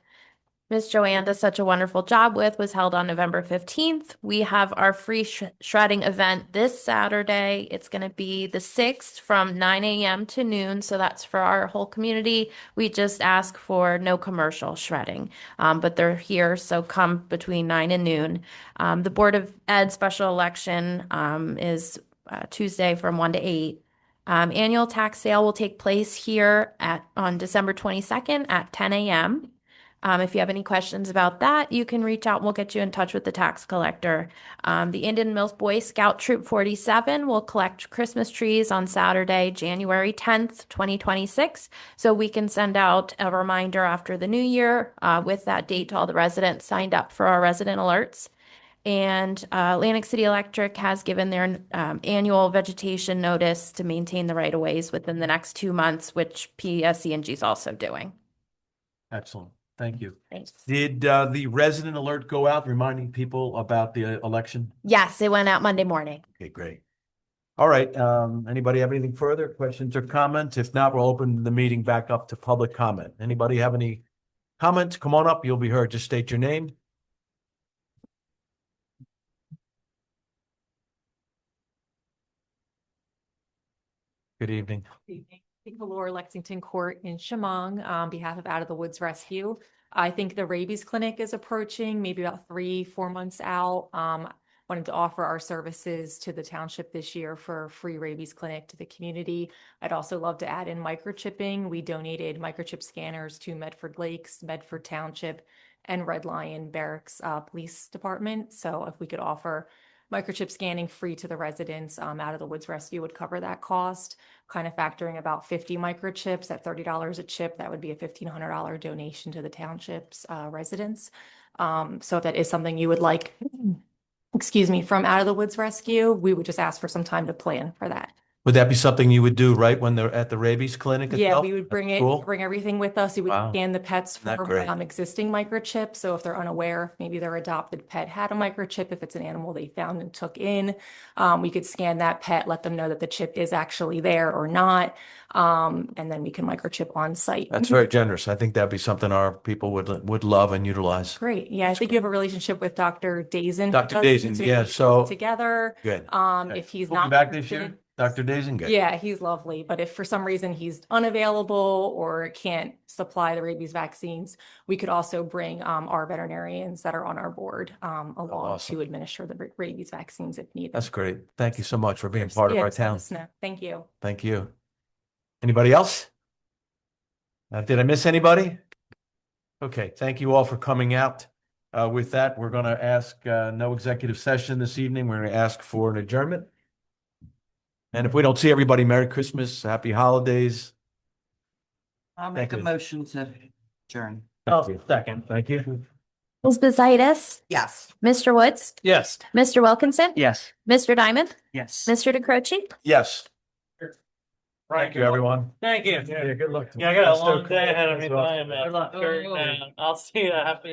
Ms. Joanne does such a wonderful job with, was held on November 15th. We have our free shredding event this Saturday. It's going to be the 6th from 9 a.m. to noon. So that's for our whole community. We just ask for no commercial shredding, but they're here. So come between 9 and noon. The Board of Ed special election is Tuesday from 1 to 8. Annual tax sale will take place here on December 22nd at 10 a.m. If you have any questions about that, you can reach out. We'll get you in touch with the tax collector. The Indian Mills Boy Scout Troop 47 will collect Christmas trees on Saturday, January 10th, 2026. So we can send out a reminder after the new year with that date to all the residents signed up for our resident alerts. And Atlantic City Electric has given their annual vegetation notice to maintain the right-of-ways within the next 2 months, which PSE&G is also doing. Excellent. Thank you. Thanks. Did the resident alert go out reminding people about the election? Yes, it went out Monday morning. Okay, great. All right, anybody have anything further, questions or comments? If not, we'll open the meeting back up to public comment. Anybody have any comments? Come on up, you'll be heard. Just state your name. Good evening. Valor Lexington Court in Shamong on behalf of Out of the Woods Rescue. I think the rabies clinic is approaching, maybe about 3-4 months out. Wanted to offer our services to the township this year for a free rabies clinic to the community. I'd also love to add in microchipping. We donated microchip scanners to Medford Lakes, Medford Township, and Red Lion Barracks Police Department. So if we could offer microchip scanning free to the residents, Out of the Woods Rescue would cover that cost, kind of factoring about 50 microchips at $30 a chip. That would be a $1,500 donation to the township's residents. So if that is something you would like, excuse me, from Out of the Woods Rescue, we would just ask for some time to plan for that. Would that be something you would do right when they're at the rabies clinic Yeah, itself? we would bring That's it, cool. bring everything with us. We would Wow. scan the pets Isn't that for great? existing microchips. So if they're unaware, maybe their adopted pet had a microchip, if it's an animal they found and took in, we could scan that pet, let them know that the chip is actually there or not, and then we can microchip on site. That's very generous. I think that'd be something our people would love and utilize. Great. Yeah, I think you have a relationship with Dr. Dazen. Dr. does Dazen, too. yeah, so- Together. Good. If he's We'll be not back this year, interested- Dr. Dazen? Good. Yeah, he's lovely. But if for some reason he's unavailable or can't supply the rabies vaccines, we could also bring our veterinarians that are on our board along awesome. to administer the rabies vaccines if needed. That's great. Thank you so much for being part of Yeah, our just let town. us know. Thank you. Thank you. Anybody else? Did I miss anybody? Okay, thank you all for coming out. With that, we're going to ask no executive session this evening. We're going to ask for an adjournment. And if we don't see everybody, Merry Christmas, Happy Holidays. I'll Thank make a you. motion to adjourn. Thank you. Second. Thank you. Ms. Bizitis? Yes. Mr. Woods? Yes. Mr. Wilkinson? Yes. Mr. Diamond? Yes. Mr. DeCroce? Yes. Thank you, everyone. Thank you. Yeah, good luck. Yeah, I got a long day ahead of me. I'll see you. Happy